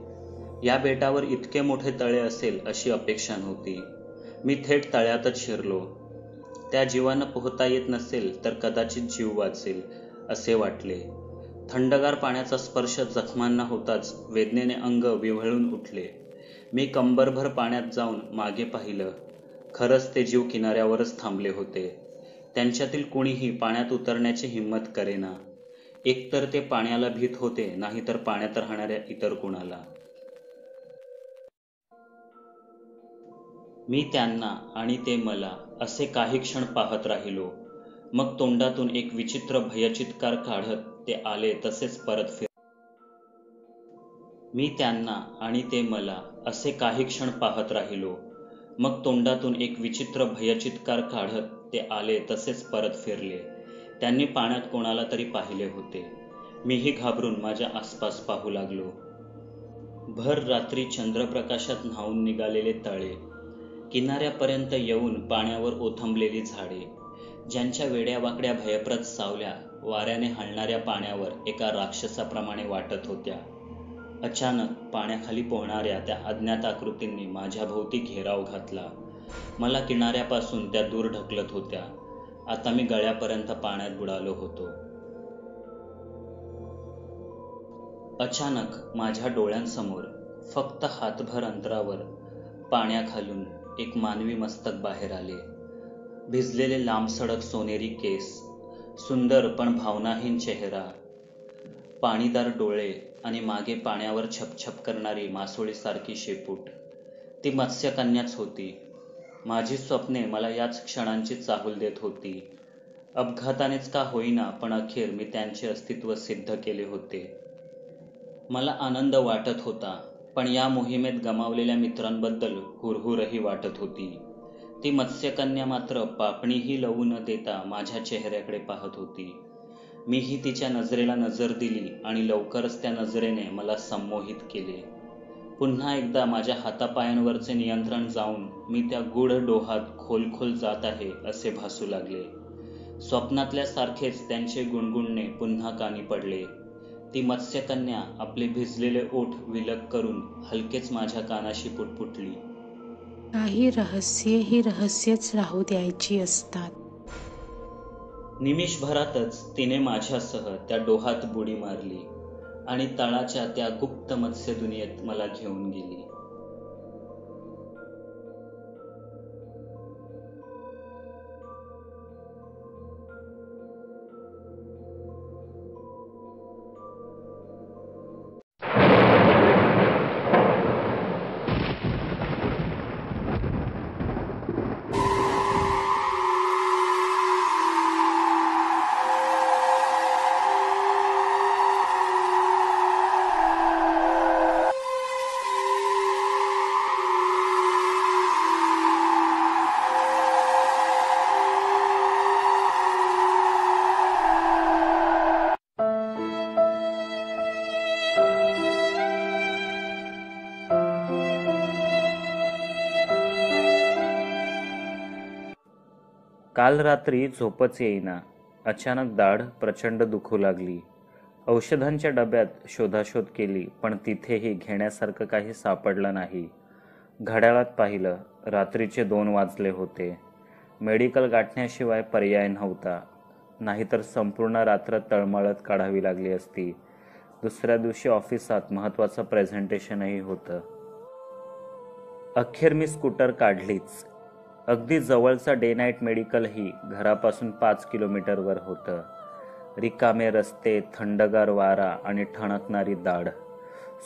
या बेटावर इतके मोठे तळे असेल अशी अपेक्षा नव्हती. मी थेट तळ्यातच शिरलो. त्या जीवांना पोहता येत नसेल तर कदाचित जीव वाचेल असे वाटले. थंडगार पाण्याचा स्पर्श जखमांना होताच वेदनेने अंग विव्हळून उठले. मी कंबरभर पाण्यात जाऊन मागे पाहिलं. खरंच ते जीव किनाऱ्यावरच थांबले होते. त्यांच्यातील कुणीही पाण्यात उतरण्याची हिंमत करेना. एकतर ते पाण्याला भीत होते, नाहीतर पाण्यात राहणाऱ्या इतर कुणाला. मी त्यांना आणि ते मला असे काही क्षण पाहत राहिलो. मग तोंडातून एक विचित्र भयचित्कार काढत ते आले तसेच परत फिरले. मी त्यांना आणि ते मला असे काही क्षण पाहत राहिलो. मग तोंडातून एक विचित्र भयचित्कार काढत ते आले तसेच परत फिरले. त्यांनी पाण्यात कोणाला तरी पाहिले होते. मीही घाबरून माझ्या आसपास पाहू लागलो. भर रात्री चंद्रप्रकाशात न्हाऊन निघालेले तळे, किनाऱ्यापर्यंत येऊन पाण्यावर ओथंबलेली झाडे, ज्यांच्या वेड्यावाकड्या भयप्रद सावल्या वाऱ्याने हलणाऱ्या पाण्यावर एका राक्षसाप्रमाणे वाटत होत्या. अचानक पाण्याखाली पोहणाऱ्या त्या अज्ञात आकृतींनी माझ्या भोवती घेराव घातला. मला किनाऱ्यापासून त्या दूर ढकलत होत्या. आता मी गळ्यापर्यंत पाण्यात बुडालो होतो. अचानक माझ्या डोळ्यांसमोर फक्त हातभर अंतरावर पाण्याखालून एक मानवी मस्तक बाहेर आले. भिजलेले लांबसडक सोनेरी केस, सुंदर पण भावनाहीन चेहरा, पाणीदार डोळे आणि मागे पाण्यावर छपछप करणारी मासोळीसारखी शेपूट. ती मत्स्यकन्याच होती. माझी स्वप्ने मला याच क्षणांची चाहूल देत होती. अपघातानेच का होईना, पण अखेर मी त्यांचे अस्तित्व सिद्ध केले होते. मला आनंद वाटत होता, पण या मोहिमेत गमावलेल्या मित्रांबद्दल हुरहुरही वाटत होती. ती मत्स्यकन्या मात्र पापणीही लवू न देता माझ्या चेहऱ्याकडे पाहत होती. मीही तिच्या नजरेला नजर दिली आणि लवकरच त्या नजरेने मला संमोहित केले. पुन्हा एकदा माझ्या हातापायांवरचे नियंत्रण जाऊन मी त्या गूढ डोहात खोल जात आहे असे भासू लागले. स्वप्नातल्यासारखेच त्यांचे गुणगुणणे पुन्हा कानी पडले. ती मत्स्यकन्या आपले भिजलेले ओठ विलग करून हलकेच माझ्या कानाशी पुटपुटली. काही रहस्ये ही रहस्यच राहू द्यायची असतात. निमिषभरातच तिने माझ्यासह त्या डोहात बुडी मारली आणि तळाच्या त्या गुप्त मत्स्य दुनियेत मला घेऊन गेली. काल रात्री झोपच येईना. अचानक दाढ प्रचंड दुखू लागली. औषधांच्या डब्यात शोधाशोध केली, पण तिथेही घेण्यासारखं काही सापडलं नाही. घड्याळात पाहिलं, रात्रीचे 2 वाजले होते. मेडिकल गाठण्याशिवाय पर्याय नव्हता, नाहीतर संपूर्ण रात्र तळमळत काढावी लागली असती. दुसऱ्या दिवशी ऑफिसात महत्त्वाचं प्रेझेंटेशनही होतं. अखेर मी स्कूटर काढलीच. अगदी जवळचा डे नाईट मेडिकलही घरापासून 5 किलोमीटरवर होतं. रिकामे रस्ते, थंडगार वारा आणि ठणकणारी दाढ.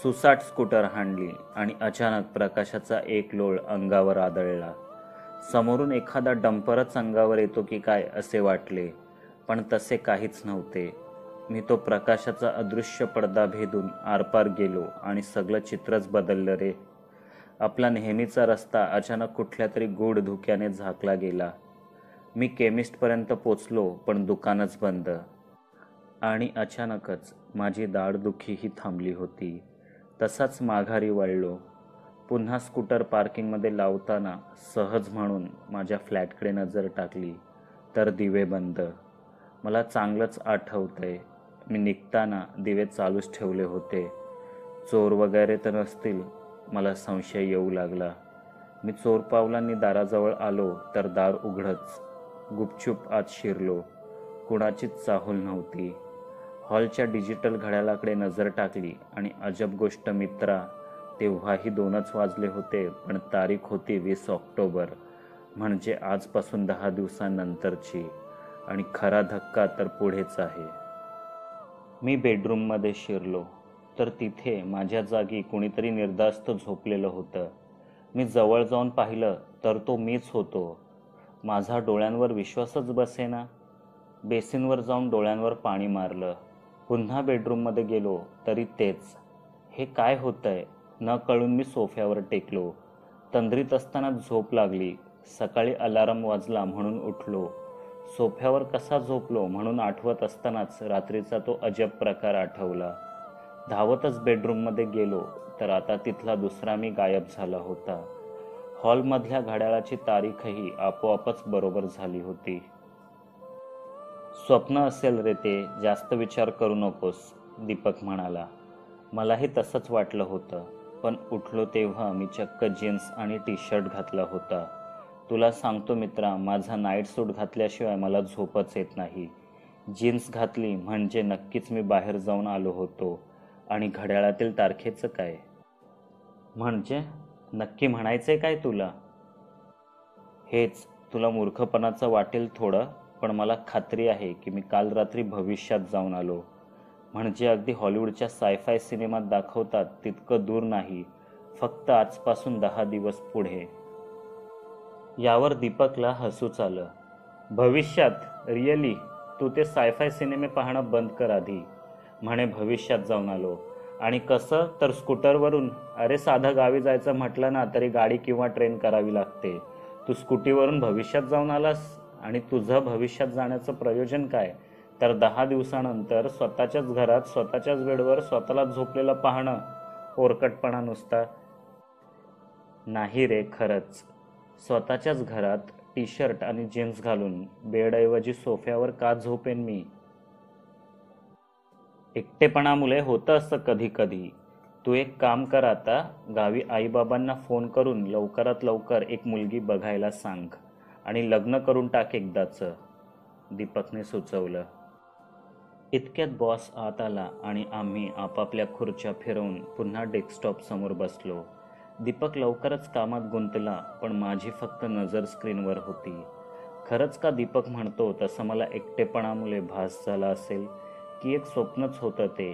सुसाट स्कूटर हाणली आणि अचानक प्रकाशाचा एक लोळ अंगावर आदळला. समोरून एखादा डंपरच अंगावर येतो की काय असे वाटले, पण तसे काहीच नव्हते. मी तो प्रकाशाचा अदृश्य पडदा भेदून आरपार गेलो आणि सगळं चित्रच बदललं रे. आपला नेहमीचा रस्ता अचानक कुठल्या तरी गूढ धुक्याने झाकला गेला. मी केमिस्टपर्यंत पोचलो, पण दुकानच बंद. आणि अचानकच माझी दाढदुखीही थांबली होती. तसाच माघारी वळलो. पुन्हा स्कूटर पार्किंगमध्ये लावताना सहज म्हणून माझ्या फ्लॅटकडे नजर टाकली, तर दिवे बंद. मला चांगलंच आठवतंय, मी निघताना दिवे चालूच ठेवले होते. चोर वगैरे तर नसतील, मला संशय येऊ लागला. मी चोर पावलांनी दाराजवळ आलो तर दार उघडच. गुपचूप आत शिरलो. कुणाचीच चाहूल नव्हती. हॉलच्या डिजिटल घड्याळाकडे नजर टाकली आणि अजब गोष्ट मित्रा, तेव्हाही 2च वाजले होते, पण तारीख होती 20 ऑक्टोबर, म्हणजे आजपासून 10 दिवसांनंतरची. आणि खरा धक्का तर पुढेच आहे. मी बेडरूममध्ये शिरलो तर तिथे माझ्या जागी कुणीतरी निर्धास्त झोपलेलं होतं. मी जवळ जाऊन पाहिलं तर तो मीच होतो. माझा डोळ्यांवर विश्वासच बसेना. बेसिनवर जाऊन डोळ्यांवर पाणी मारलं. पुन्हा बेडरूममध्ये गेलो तरी तेच. हे काय होतंय न कळून मी सोफ्यावर टेकलो. तंद्रीत असताना झोप लागली. सकाळी अलार्म वाजला म्हणून उठलो. सोफ्यावर कसा झोपलो म्हणून आठवत असतानाच रात्रीचा तो अजब प्रकार आठवला. धावतच बेडरूममध्ये गेलो तर आता तिथला दुसरा मी गायब झाला होता. हॉलमधल्या घड्याळाची तारीखही आपोआपच बरोबर झाली होती. स्वप्न असेल रे ते, जास्त विचार करू नकोस, दीपक म्हणाला. मलाही तसंच वाटलं होतं, पण उठलो तेव्हा मी चक्क जीन्स आणि टी शर्ट घातला होता. तुला सांगतो मित्रा, माझा नाईट सूट घातल्याशिवाय मला झोपच येत नाही. जीन्स घातली म्हणजे नक्कीच मी बाहेर जाऊन आलो होतो. आणि घड्याळातील तारखेचं काय? म्हणजे नक्की म्हणायचंय काय तुला? हेच, तुला मूर्खपणाचं वाटेल थोडं, पण मला खात्री आहे की मी काल रात्री भविष्यात जाऊन आलो. म्हणजे अगदी हॉलिवूडच्या सायफाय सिनेमात दाखवतात तितकं दूर नाही, फक्त आजपासून 10 दिवस पुढे. यावर दीपकला हसूच आलं. भविष्यात? रिअली? तू ते सायफाय सिनेमे पाहणं बंद कर आधी. म्हणे भविष्यात जाऊन आलो. आणि कसं? तर स्कूटरवरून. अरे साधं गावी जायचं म्हटलं ना तरी गाडी किंवा ट्रेन करावी लागते. तू स्कूटीवरून भविष्यात जाऊन आलास? आणि तुझं भविष्यात जाण्याचं प्रयोजन काय? तर 10 दिवसानंतर स्वतःच्याच घरात स्वतःच्याच बेडवर स्वतःला झोपलेलं पाहणं. ओरकटपणा नुसता. नाही रे, खरंच. स्वतःच्याच घरात टी शर्ट आणि जीन्स घालून बेडऐवजी सोफ्यावर का झोपेन मी? एकटेपणामुळे होतं असं कधी कधी. तू एक काम कर, आता गावी आईबाबांना फोन करून लवकरात लवकर एक मुलगी बघायला सांग आणि लग्न करून टाक एकदाचं, दीपकने सुचवलं. इतक्यात बॉस आत आला आणि आम्ही आपापल्या खुर्च्या फिरवून पुन्हा डेस्कटॉप समोर बसलो. दीपक लवकरच कामात गुंतला, पण माझी फक्त नजर स्क्रीनवर होती. खरंच का दीपक म्हणतो तसं मला एकटेपणामुळे भास झाला असेल, की एक स्वप्नच होतं ते?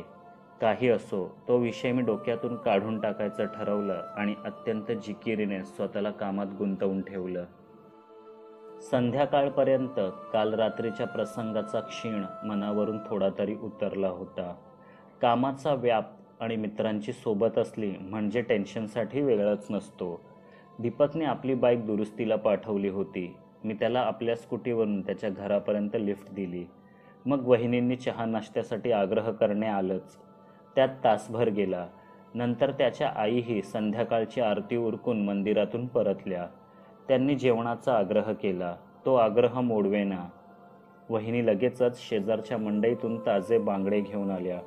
काही असो, तो विषय मी डोक्यातून काढून टाकायचं ठरवलं आणि अत्यंत जिकिरीने स्वतःला कामात गुंतवून ठेवलं. संध्याकाळपर्यंत काल रात्रीच्या प्रसंगाचा क्षीण मनावरून थोडा तरी उतरला होता. कामाचा व्याप आणि मित्रांची सोबत असली म्हणजे टेन्शनसाठी वेगळाच नसतो. दीपकने आपली बाईक दुरुस्तीला पाठवली होती. मी त्याला आपल्या स्कूटीवरून त्याच्या घरापर्यंत लिफ्ट दिली. मग वहिनींनी चहा नाश्त्यासाठी आग्रह करणे आलंच. त्यात तासभर गेला. नंतर त्याच्या आईही संध्याकाळची आरती उरकून मंदिरातून परतल्या. त्यांनी जेवणाचा आग्रह केला. तो आग्रह मोडवेना. वहिनी लगेचच शेजारच्या मंडईतून ताजे बांगडे घेऊन आल्या.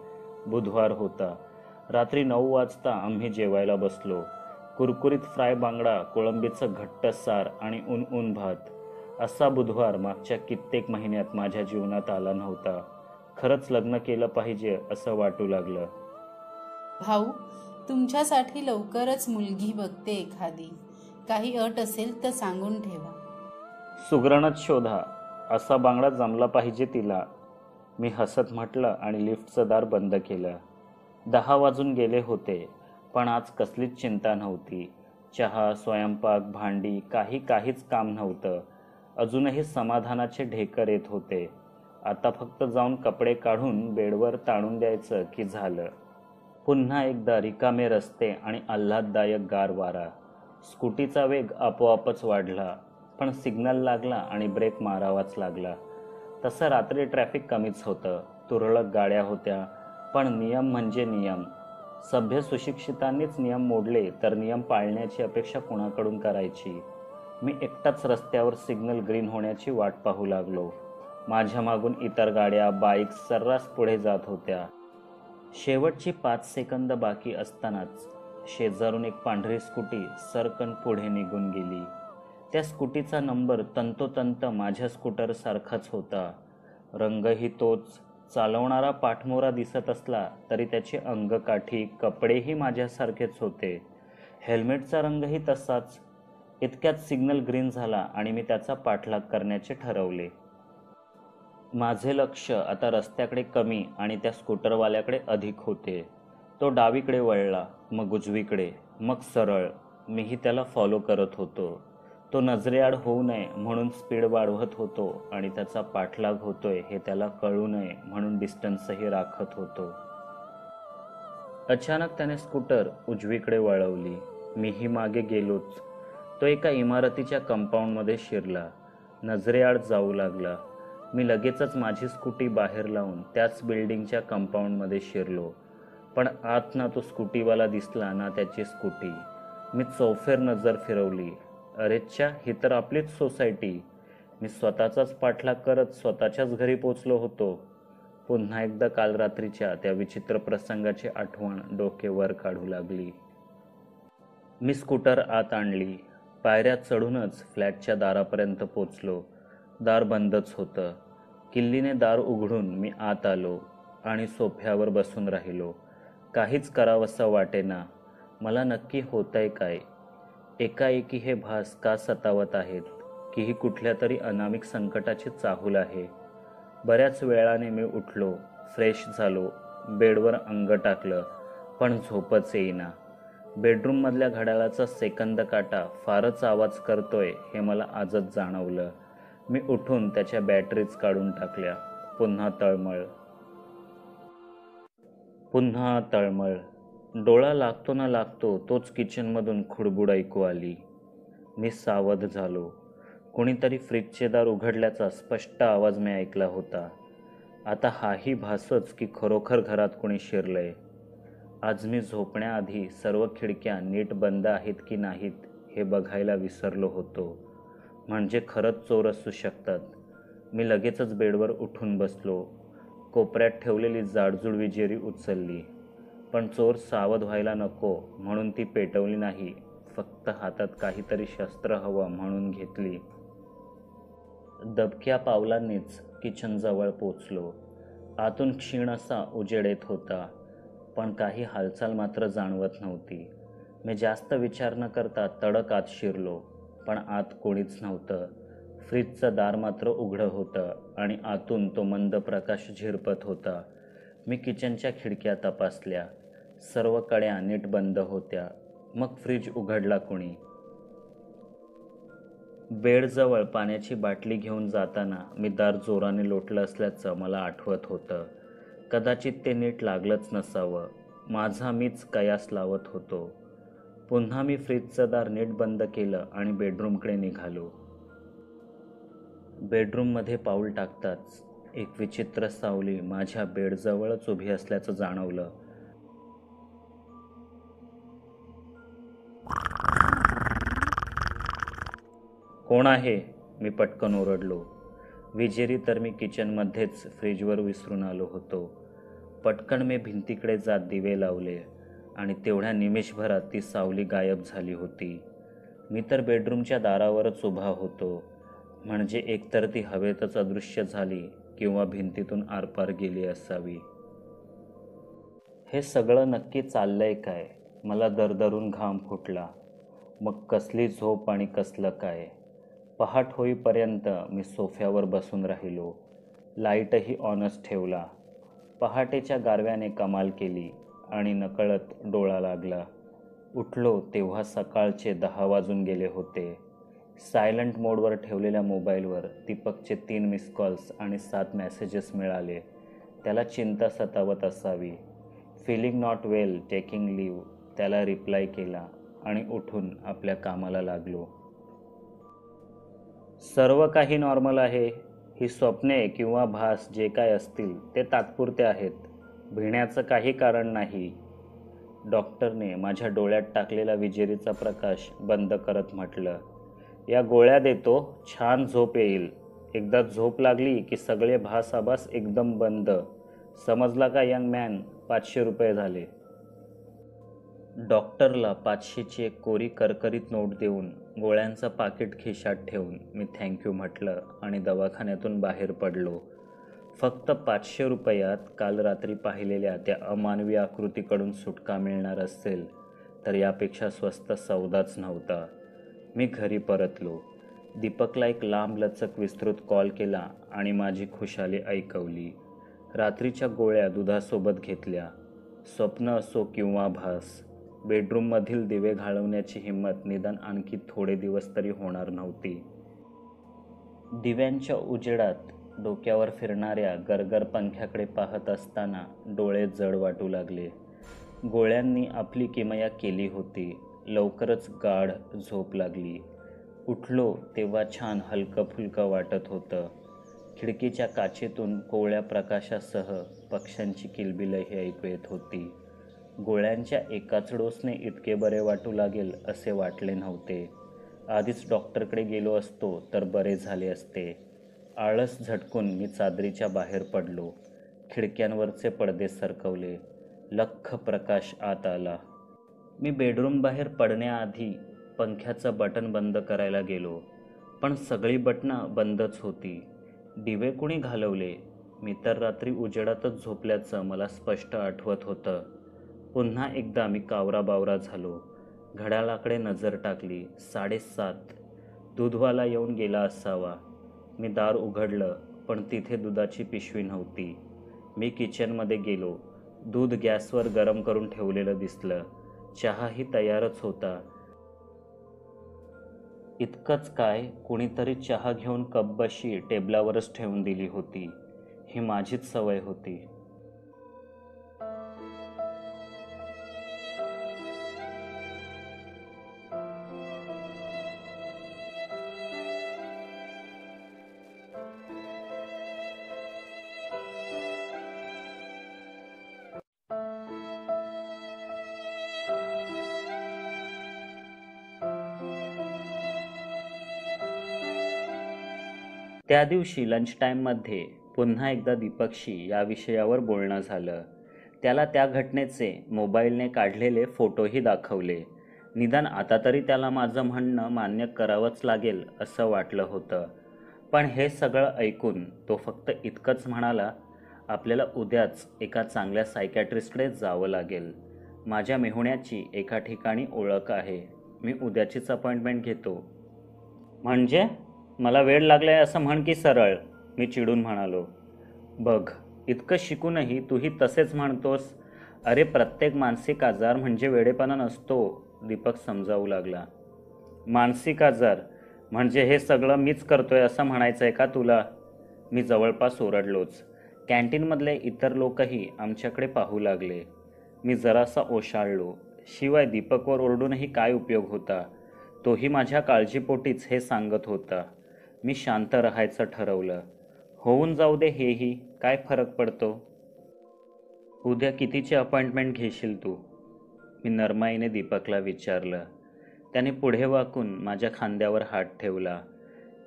बुधवार होता. रात्री 9 वाजता आम्ही जेवायला बसलो. कुरकुरीत फ्राय बांगडा, कोळंबीचं घट्ट सार आणि ऊन भात. असा बुधवार मागच्या कित्येक महिन्यात माझ्या जीवनात आला नव्हता. खरंच लग्न केलं पाहिजे असं वाटू लागलं. भाऊ, तुमच्यासाठी लवकरच मुलगी बघते एखादी. काही अट असेल तर सांगून ठेवा. सुगरणच शोधा. असा बांगडा जमला पाहिजे तिला, मी हसत म्हटलं आणि लिफ्टचं दार बंद केलं. 10 वाजून गेले होते, पण आज कसलीच चिंता नव्हती. चहा, स्वयंपाक, भांडी, काहीच काम नव्हतं. अजूनही समाधानाचे ढेकर येत होते. आता फक्त जाऊन कपडे काढून बेडवर ताणून द्यायचं की झालं. पुन्हा एकदा रिकामे रस्ते आणि आल्हाददायक गार वारा. स्कूटीचा वेग आपोआपच वाढला, पण सिग्नल लागला आणि ब्रेक मारावाच लागला. तसं रात्री ट्रॅफिक कमीच होतं. तुरळक गाड्या होत्या, पण नियम म्हणजे नियम. सभ्य सुशिक्षितांनीच नियम मोडले तर नियम पाळण्याची अपेक्षा कुणाकडून करायची? मी एकटाच रस्त्यावर सिग्नल ग्रीन होण्याची वाट पाहू लागलो. माझ्या मागून इतर गाड्या, बाईक्स सर्रास पुढे जात होत्या. शेवटची 5 सेकंद बाकी असतानाच शेजारून एक पांढरी स्कूटी सरकन पुढे निघून गेली. त्या स्कूटीचा नंबर तंतोतंत माझ्या स्कूटरसारखाच होता. रंगही तोच. चालवणारा पाठमोरा दिसत असला तरी त्याची अंगकाठी, कपडेही माझ्यासारखेच होते. हेल्मेटचा रंगही तसाच. इतक्यात सिग्नल ग्रीन झाला आणि मी त्याचा पाठलाग करण्याचे ठरवले. माझे लक्ष आता रस्त्याकडे कमी आणि त्या स्कूटरवाल्याकडे अधिक होते. तो डावीकडे वळला, मग उजवीकडे, मग सरळ. मीही त्याला फॉलो करत होतो. तो नजरेआड होऊ नये म्हणून स्पीड वाढवत होतो आणि त्याचा पाठलाग होतोय हे त्याला कळू नये म्हणून डिस्टन्सही राखत होतो. अचानक त्याने स्कूटर उजवीकडे वळवली. मीही मागे गेलोच. तो एका इमारतीच्या कंपाऊंडमध्ये शिरला. नजरेआड जाऊ लागला. मी लगेचच माझी स्कूटी बाहेर लावून त्याच बिल्डिंगच्या कंपाऊंडमध्ये शिरलो. पण आत ना तो स्कूटीवाला दिसला ना त्याची स्कूटी. मी चौफेर नजर फिरवली. अरेच्छा, ही तर आपलीच सोसायटी. मी स्वतःचाच पाठलाग करत स्वतःच्याच घरी पोचलो होतो. पुन्हा एकदा काल रात्रीच्या त्या विचित्र प्रसंगाची आठवण डोके वर काढू लागली. मी स्कूटर आत आणली. पायऱ्या चढूनच फ्लॅटच्या दारापर्यंत पोचलो. दार बंदच होतं. किल्लीने दार उघडून मी आत आलो आणि सोफ्यावर बसून राहिलो. काहीच करावंसं वाटेना. मला नक्की होतंय काय? एकाएकी हे भास का सतावत आहेत? की ही कुठल्या तरी अनामिक संकटाची चाहूल आहे? बऱ्याच वेळाने मी उठलो, फ्रेश झालो, बेडवर अंग टाकलं, पण झोपच येईना. बेडरूममधल्या घड्याळाचा सेकंद काटा फारच आवाज करतोय हे मला आजच जाणवलं. मी उठून त्याच्या बॅटरीज काढून टाकल्या. पुन्हा तळमळ. डोळा लागतो ना लागतो तोच किचनमधून खुडबुड ऐकू आली. मी सावध झालो. कोणीतरी फ्रीजचे दार उघडल्याचा स्पष्ट आवाज मी ऐकला होता. आता हाही भासच की खरोखर घरात कोणी शिरलंय. आज मी झोपण्याआधी सर्व खिडक्या नीट बंद आहेत की नाहीत हे बघायला विसरलो होतो. म्हणजे खरंच चोर असू शकतात. मी लगेचच बेडवर उठून बसलो. कोपऱ्यात ठेवलेली जाडजूड विजेरी उचलली. पण चोर सावध व्हायला नको म्हणून ती पेटवली नाही. फक्त हातात काहीतरी शस्त्र हवं म्हणून घेतली. दबक्या पावलांनीच किचनजवळ पोचलो. आतून क्षीण असा उजेड येत होता, पण काही हालचाल मात्र जाणवत नव्हती. मी जास्त विचार न करता तडक आत शिरलो, पण आत कोणीच नव्हतं. फ्रीजचं दार मात्र उघडं होतं आणि आतून तो मंद प्रकाश झिरपत होता. मी किचनच्या खिडक्या तपासल्या. सर्व कड्या नीट बंद होत्या. मग फ्रीज उघडला कोणी? बेडजवळ पाण्याची बाटली घेऊन जाताना मी दार जोराने लोटलं असल्याचं मला आठवत होतं. कदाचित ते नीट लागलंच नसावं. माझा मीच कयास लावत होतो. पुन्हा मी फ्रीजचं दार नीट बंद केलं आणि बेडरूमकडे निघालो. बेडरूममध्ये पाऊल टाकताच एक विचित्र सावली माझ्या बेडजवळच उभी असल्याचं जाणवलं. कोण आहे? मी पटकन ओरडलो. विजेरी तर मी किचनमध्येच फ्रीजवर विसरून आलो होतो. पटकन मी भिंतीकडे जात दिवे लावले आणि तेवढ्या निमेषभरात ती सावली गायब झाली होती. मी तर बेडरूमच्या दारावरच उभा होतो. म्हणजे एकतर ती हवेतच अदृश्य झाली किंवा भिंतीतून आरपार गेली असावी. हे सगळं नक्की चाललंय काय? मला दरदरून घाम फुटला. मग कसली झोप आणि कसलं काय? पहाट होईपर्यंत मी सोफ्यावर बसून राहिलो. लाईटही ऑनच ठेवला. पहाटेच्या गारव्याने कमाल केली आणि नकळत डोळा लागला. उठलो तेव्हा सकाळचे 10 वाजून गेले होते. सायलंट मोडवर ठेवलेल्या मोबाईलवर दीपकचे 3 मिस कॉल्स आणि 7 मेसेजेस मिळाले. त्याला चिंता सतावत असावी. Feeling not well, taking leave, त्याला रिप्लाय केला आणि उठून आपल्या कामाला लागलो. सर्व काही नॉर्मल आहे. ही स्वप्ने किंवा भास जे काय असतील ते तात्पुरते आहेत. भिण्याचं काही कारण नाही. डॉक्टरने माझ्या डोळ्यात टाकलेला विजेरीचा प्रकाश बंद करत म्हटलं, या गोळ्या देतो, छान झोप येईल. एकदा झोप लागली की सगळे भासाभास एकदम बंद. समजला का यंग मॅन? 500 रुपये झाले. डॉक्टरला 500ची एक कोरी करकरीत नोट देऊन गोळ्यांचं पाकिट खिशात ठेवून मी थँक्यू म्हटलं आणि दवाखान्यातून बाहेर पडलो. फक्त 500 रुपयात काल रात्री पाहिलेल्या त्या अमानवी आकृतीकडून सुटका मिळणार असेल तर यापेक्षा स्वस्त सौदाच नव्हता. मी घरी परतलो. दीपकला एक लांबलचक विस्तृत कॉल केला आणि माझी खुशाली ऐकवली. रात्रीच्या गोळ्या दुधासोबत घेतल्या. स्वप्न असो किंवा भास, बेडरूममधील दिवे घालवण्याची हिंमत निदान आणखी थोडे दिवस तरी होणार नव्हती. दिव्यांच्या उजेडात डोक्यावर फिरणाऱ्या गरगर पंख्याकडे पाहत असताना डोळे जड वाटू लागले. गोळ्यांनी आपली किमया केली होती. लवकरच गाढ झोप लागली. उठलो तेव्हा छान हलकं फुलकं वाटत होतं. खिडकीच्या काचेतून कोवळ्या प्रकाशासह पक्ष्यांची किलबिलही ऐकू येत होती. गोळ्यांच्या एकाच डोसने इतके बरे वाटू लागेल असे वाटले नव्हते. आधीच डॉक्टरकडे गेलो असतो तर बरे झाले असते. आळस झटकून मी चादरीच्या बाहेर पडलो. खिडक्यांवरचे पडदे सरकवले. लख्ख प्रकाश आत आला. मी बेडरूम बाहेर पडण्याआधी पंख्याचं बटन बंद करायला गेलो, पण सगळी बटणं बंदच होती. दिवे कुणी घालवले? मी तर रात्री उजेडातच झोपल्याचं मला स्पष्ट आठवत होतं. पुन्हा एकदा मी कावराबावरा झालो. घड्याळाकडे नजर टाकली. 7:30. दूधवाला येऊन गेला असावा. मी दार उघडलं, पण तिथे दुधाची पिशवी नव्हती. मी किचनमध्ये गेलो. दूध गॅसवर गरम करून ठेवलेलं दिसलं. चहाही तयारच होता. इतकंच काय, कुणीतरी चहा घेऊन कपबशी टेबलावरच ठेवून दिली होती. ही माझीच सवय होती. त्या दिवशी लंच टाईममध्ये पुन्हा एकदा दीपकशी या विषयावर बोलणं झालं. त्याला त्या घटनेचे मोबाईलने काढलेले फोटोही दाखवले. निदान आता तरी त्याला माझं म्हणणं मान्य करावंच लागेल असं वाटलं होतं. पण हे सगळं ऐकून तो फक्त इतकंच म्हणाला, आपल्याला उद्याच एका चांगल्या सायकॅट्रिस्टकडे जावं लागेल. माझ्या मेहुण्याची एका ठिकाणी ओळख आहे. मी उद्याचीच अपॉइंटमेंट घेतो. म्हणजे मला वेळ लागलाय असं म्हण की सरळ, मी चिडून म्हणालो. बघ, इतकं शिकूनही तूही तसेच म्हणतोस. अरे, प्रत्येक मानसिक आजार म्हणजे वेडेपणा नसतो, दीपक समजावू लागला. मानसिक आजार म्हणजे हे सगळं मीच करतोय असं म्हणायचं आहे का तुला? मी जवळपास ओरडलोच. कॅन्टीनमधले इतर लोकही आमच्याकडे पाहू लागले. मी जरासा ओशाळलो. शिवाय दीपकवर ओरडूनही काय उपयोग होता? तोही माझ्या काळजीपोटीच हे सांगत होता. मी शांत राहायचं ठरवलं. होऊन जाऊ दे, हेही काय फरक पडतो? उद्या कितीची अपॉइंटमेंट घेशील तू? मी नरमाईने दीपकला विचारलं. त्याने पुढे वाकून माझ्या खांद्यावर हात ठेवला.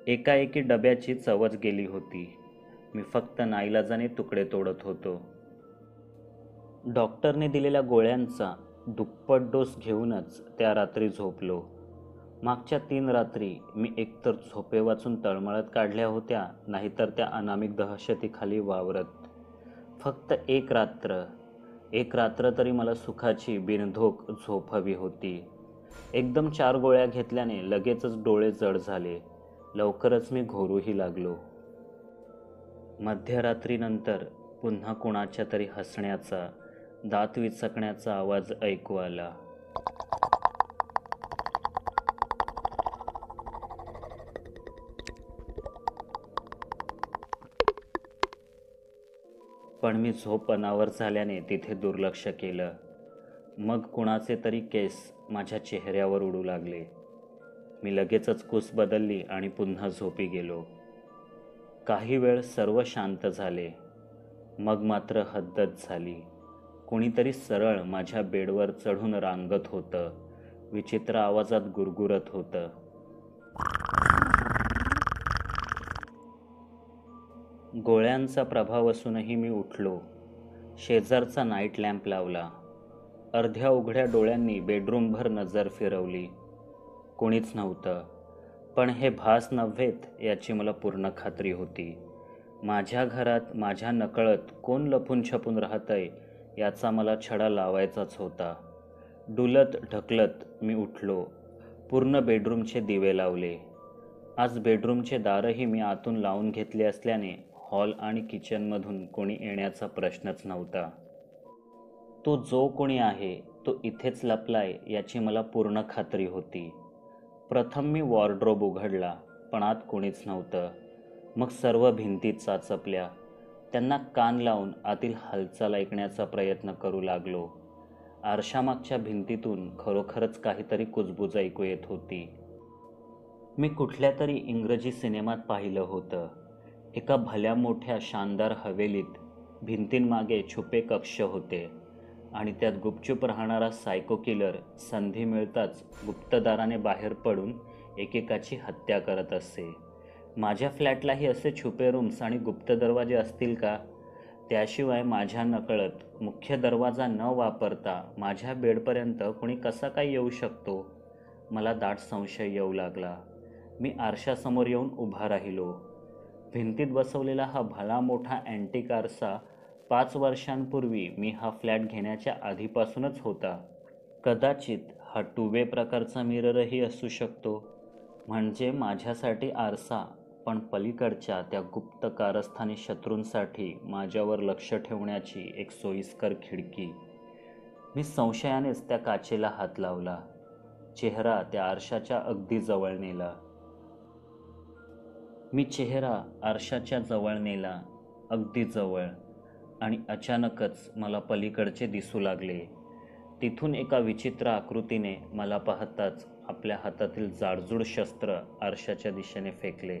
एकाएकी डब्याची चवच गेली होती. मी फक्त नाईलाजाने तुकडे तोडत होतो. डॉक्टरने दिलेल्या गोळ्यांचा दुप्पट डोस घेऊनच त्या रात्री झोपलो. मागच्या 3 रात्री मी एकतर झोपे वाचून तळमळत काढल्या होत्या, नाहीतर त्या अनामिक दहशतीखाली वावरत. फक्त एक रात्र तरी मला सुखाची बिनधोक झोप हवी होती. एकदम 4 गोळ्या घेतल्याने लगेचच डोळे जड झाले. लवकरच मी घोरूही लागलो. मध्यरात्रीनंतर पुन्हा कुणाच्या तरी हसण्याचा, दात विचकण्याचा आवाज ऐकू आला. पण मी झोप अनावर झाल्याने तिथे दुर्लक्ष केलं. मग कुणाचे तरी केस माझ्या चेहऱ्यावर उडू लागले. मी लगेचच कूस बदलली आणि पुन्हा झोपी गेलो. काही वेळ सर्व शांत झाले. मग मात्र हद्दच झाली. कुणीतरी सरळ माझ्या बेडवर चढून रांगत होतं. विचित्र आवाजात गुरगुरत होतं. गोळ्यांचा प्रभाव असूनही मी उठलो. शेजारचा नाईट लॅम्प लावला. अर्ध्या उघड्या डोळ्यांनी बेडरूमभर नजर फिरवली. कोणीच नव्हतं. पण हे भास नव्हेत याची मला पूर्ण खात्री होती. माझ्या घरात माझ्या नकळत कोण लपून छपून राहतंय याचा मला छडा लावायचाच होता. डुलत ढकलत मी उठलो. पूर्ण बेडरूमचे दिवे लावले. आज बेडरूमचे दारही मी आतून लावून घेतले असल्याने हॉल आणि किचनमधून कोणी येण्याचा प्रश्नच नव्हता. तो जो कोणी आहे तो इथेच लपलाय याची मला पूर्ण खात्री होती. प्रथम मी वॉर्डरोब उघडला, पण आत कोणीच नव्हतं. मग सर्व भिंती चाचपल्या. त्यांना कान लावून आतील हालचाल ऐकण्याचा प्रयत्न करू लागलो. आरशामागच्या भिंतीतून खरोखरच काहीतरी कुजबूज ऐकू येत होती. मी कुठल्या तरी इंग्रजी सिनेमात पाहिलं होतं. एका भल्या मोठ्या शानदार हवेलीत भिंतींमागे छुपे कक्ष होते आणि त्यात गुपचूप राहणारा सायको किलर संधी मिळताच गुप्तदाराने बाहेर पडून एकेकाची हत्या करत असे. माझ्या फ्लॅटलाही असे छुपे रूम्स आणि गुप्त दरवाजे असतील का? त्याशिवाय माझ्या नकळत मुख्य दरवाजा न वापरता माझ्या बेडपर्यंत कुणी कसा काय येऊ शकतो? मला दाट संशय येऊ लागला. मी आरशासमोर येऊन उभा राहिलो. भिंतीत बसवलेला हा भला मोठा अँटिक आरसा 5 वर्षांपूर्वी मी हा फ्लॅट घेण्याच्या आधीपासूनच होता. कदाचित हा 2 वे प्रकारचा मिररही असू शकतो. म्हणजे माझ्यासाठी आरसा, पण पलीकडच्या त्या गुप्त कारस्थानी शत्रूंसाठी माझ्यावर लक्ष ठेवण्याची एक सोयीस्कर खिडकी. मी संशयानेच त्या काचेला हात लावला. चेहरा त्या आरशाच्या अगदी जवळ नेला. मी चेहरा आरशाच्या जवळ नेला, अगदी जवळ, आणि अचानकच मला पलीकडचे दिसू लागले. तिथून एका विचित्र आकृतीने मला पाहताच आपल्या हातातील जाडजूड शस्त्र आरशाच्या दिशेने फेकले.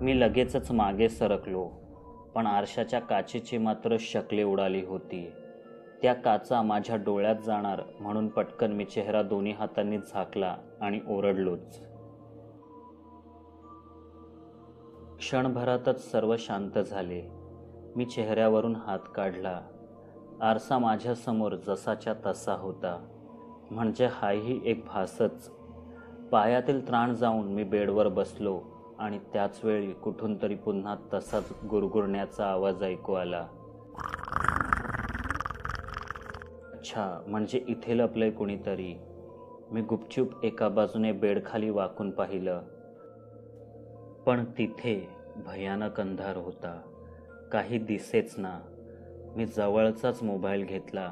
मी लगेचच मागे सरकलो, पण आरशाच्या काचेची मात्र शकले उडाली होती. त्या काचा माझ्या डोळ्यात जाणार म्हणून पटकन मी चेहरा दोन्ही हातांनी झाकला आणि ओरडलोच. क्षणभरातच सर्व शांत झाले. मी चेहऱ्यावरून हात काढला. आरसा माझ्यासमोर जसाच्या तसा होता. म्हणजे हाही एक भासच. पायातील त्राण जाऊन मी बेडवर बसलो आणि त्याच वेळी कुठून तरी पुन्हा तसाच गुरगुरण्याचा आवाज ऐकू आला. अच्छा, म्हणजे इथे लपलंय कुणीतरी. मी गुपचूप एका बाजूने बेडखाली वाकून पाहिलं, पण तिथे भयानक अंधार होता. काही दिसेच ना. मी जवळचाच मोबाईल घेतला.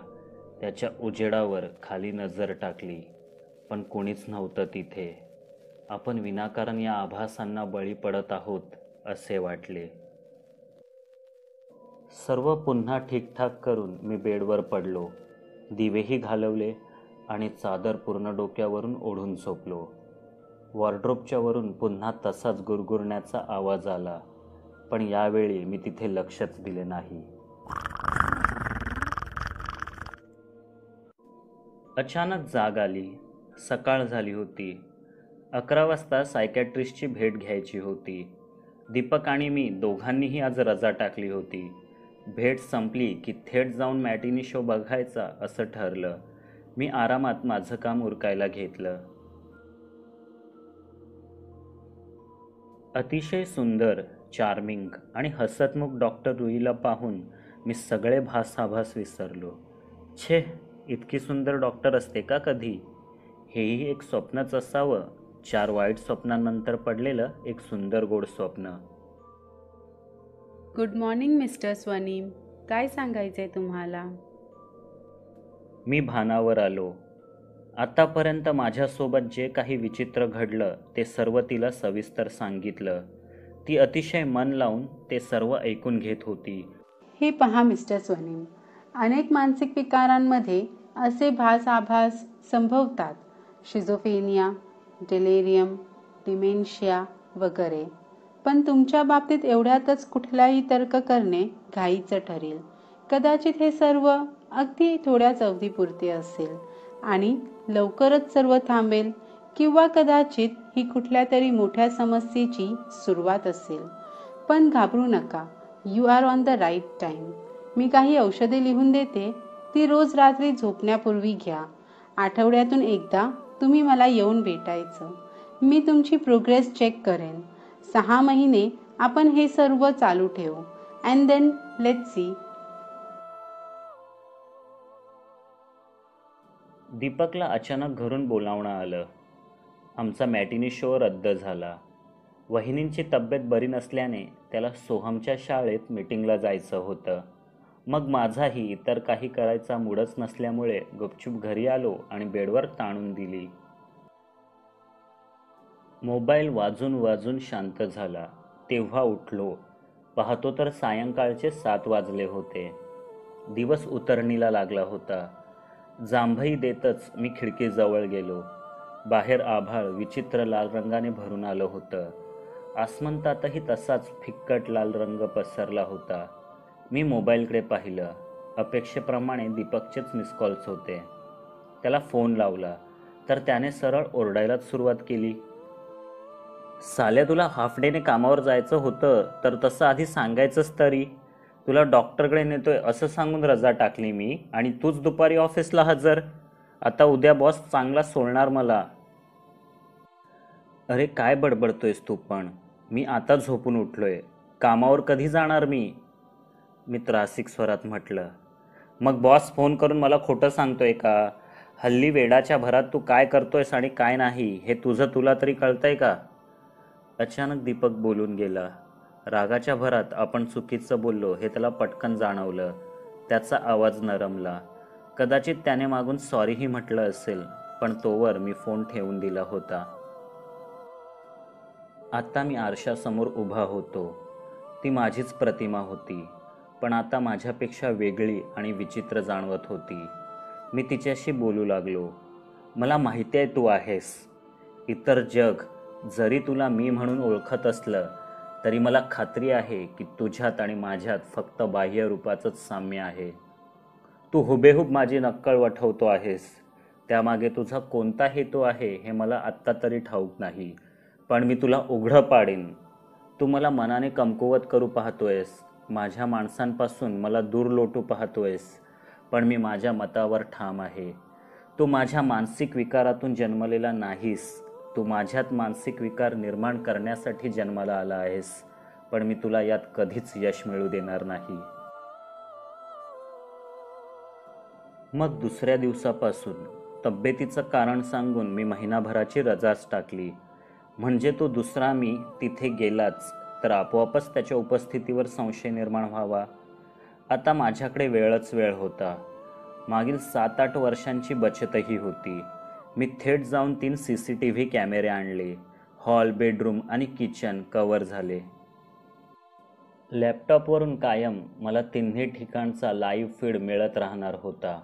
त्याच्या उजेडावर खाली नजर टाकली, पण कोणीच नव्हतं तिथे. आपण विनाकारण या आभासांना बळी पडत आहोत असे वाटले. सर्व पुन्हा ठीकठाक करून मी बेडवर पडलो. दिवेही घालवले आणि चादर पूर्ण डोक्यावरून ओढून झोपलो. वॉर्डरोबच्या वरून पुन्हा तसाच गुरगुरण्याचा आवाज आला, पण यावेळी मी तिथे लक्षच दिले नाही. अचानक जाग आली. सकाळ झाली होती. 11 वाजता सायकॅट्रिस्टची भेट घ्यायची होती. दीपक आणि मी दोघांनीही आज रजा टाकली होती. भेट संपली की थेट जाऊन मॅटिनी शो बघायचा असं ठरलं. मी आरामात माझं काम उरकायला घेतलं. अतिशय सुंदर, चार्मिंग आणि हसतमुख डॉक्टर रुईला पाहून मी सगळे भासाभास विसरलो. छे, इतकी सुंदर डॉक्टर असते का कधी? हेही एक स्वप्नच असावं. 4 वाईट स्वप्नांनंतर पडलेलं एक सुंदर गोड स्वप्न. Good morning mister Swanim. काय सांगायचंय तुम्हाला? मी भानावर आलो. आतापर्यंत माझ्यासोबत जे काही विचित्र घडलं ते सर्व तिला सविस्तर सांगितलं. ती अतिशय मन लावून ते सर्व ऐकून घेत होती. हे पहा मिस्टर स्वनीम, अनेक मानसिक विकारांमध्ये असे आभास संभवतात. शिझोफेनिया, डेलेरियम, डिमेन्शिया वगैरे. पण तुमच्या बाबतीत एवढ्यातच कुठलाही तर्क करणे घाईचं ठरेल. कदाचित हे सर्व अगदी थोड्याच अवधीपुरते असेल आणि लवकरच सर्व थांबेल, किंवा कदाचित ही कुठल्या तरी मोठ्या समस्येची सुरुवात असेल. पण घाबरू नका. You are on the right time. मी काही औषधे लिहून देते. ती रोज रात्री झोपण्यापूर्वी घ्या. आठवड्यातून एकदा तुम्ही मला येऊन भेटायचं. मी तुमची प्रोग्रेस चेक करेन. 6 महिने आपण हे सर्व चालू ठेवू. And then let's see. दीपकला अचानक घरून बोलावणं आलं. आमचा मॅटिनी शो रद्द झाला. वहिनींची तब्येत बरी नसल्याने त्याला सोहमच्या शाळेत मीटिंगला जायचं होतं. मग माझाही इतर काही करायचा मूडच नसल्यामुळे गुपचूप घरी आलो आणि बेडवर ताणून दिली. मोबाईल वाजून वाजून शांत झाला. तेव्हा उठलो. पाहतो तर सायंकाळचे 7 वाजले होते. दिवस उतरणीला लागला होता. जांभई देतच मी खिडकीजवळ गेलो. बाहेर आभाळ विचित्र लाल रंगाने भरून आलं होतं. आसमंतातही तसाच फिक्कट लाल रंग पसरला होता. मी मोबाईलकडे पाहिलं. अपेक्षेप्रमाणे दीपकचेच मिस कॉल्स होते. त्याला फोन लावला तर त्याने सरळ ओरडायलाच सुरुवात केली. साल्या, तुला हाफ डेने कामावर जायचं होतं तर तसं आधी सांगायचंच तरी. तुला डॉक्टरकडे नेतोय असं सांगून रजा टाकली मी आणि तूच दुपारी ऑफिसला हजर. आता उद्या बॉस चांगला सोडणार मला. अरे काय बडबडतोयस तू पण? मी आता झोपून उठलोय. कामावर कधी जाणार मी त्रासिक स्वरात म्हटलं. मग बॉस फोन करून मला खोटं सांगतोय का? हल्ली वेडाच्या भरात तू काय करतोयस आणि काय नाही हे तुला तरी कळतंय का? अचानक दीपक बोलून गेला. रागाच्या भरात आपण चुकीचं बोललो हे त्याला पटकन जाणवलं. त्याचा आवाज नरमला. कदाचित त्याने मागून सॉरीही म्हटलं असेल, पण तोवर मी फोन ठेवून दिला होता. आता मी आरशासमोर उभा होतो. ती माझीच प्रतिमा होती, पण आता माझ्यापेक्षा वेगळी आणि विचित्र जाणवत होती. मी तिच्याशी बोलू लागलो. मला माहिती आहे तू आहेस. इतर जग जरी तुला मी म्हणून ओळखत असलं तरी मला खात्री आहे की तुझ्यात आणि माझ्यात फक्त बाह्य रूपाचंच साम्य आहे. तू हुबेहूब माझी नक्कल वठवतो आहेस. त्यामागे तुझा कोणता हेतू आहे हे मला आत्ता तरी ठाऊक नाही, पण मी तुला उघडं पाडेन. तू मला मनाने कमकुवत करू पाहतोयस. माझ्या माणसांपासून मला दूर लोटू पाहतोयस, पण मी माझ्या मतावर ठाम आहे. तू माझ्या मानसिक विकारातून जन्मलेला नाहीस. तू माझ्यात मानसिक विकार निर्माण करण्यासाठी जन्माला आला आहेस, पण मी तुला यात कधीच यश मिळू देणार नाही. मग दुसऱ्या दिवसापासून तब्येतीचं कारण सांगून मी महिनाभराची रजाच टाकली. म्हणजे तो दुसरा मी तिथे गेलाच तर आपोआपच त्याच्या उपस्थितीवर संशय निर्माण व्हावा. आता माझ्याकडे वेळच वेळ होता. मागील 7-8 वर्षांची बचतही होती. मी थेट जाऊन 3 CCTV कॅमेरे आणले. हॉल, बेडरूम आणि किचन कव्हर झाले. लॅपटॉपवरून कायम मला तिन्ही ठिकाणचा लाईव्ह फीड मिळत राहणार होता.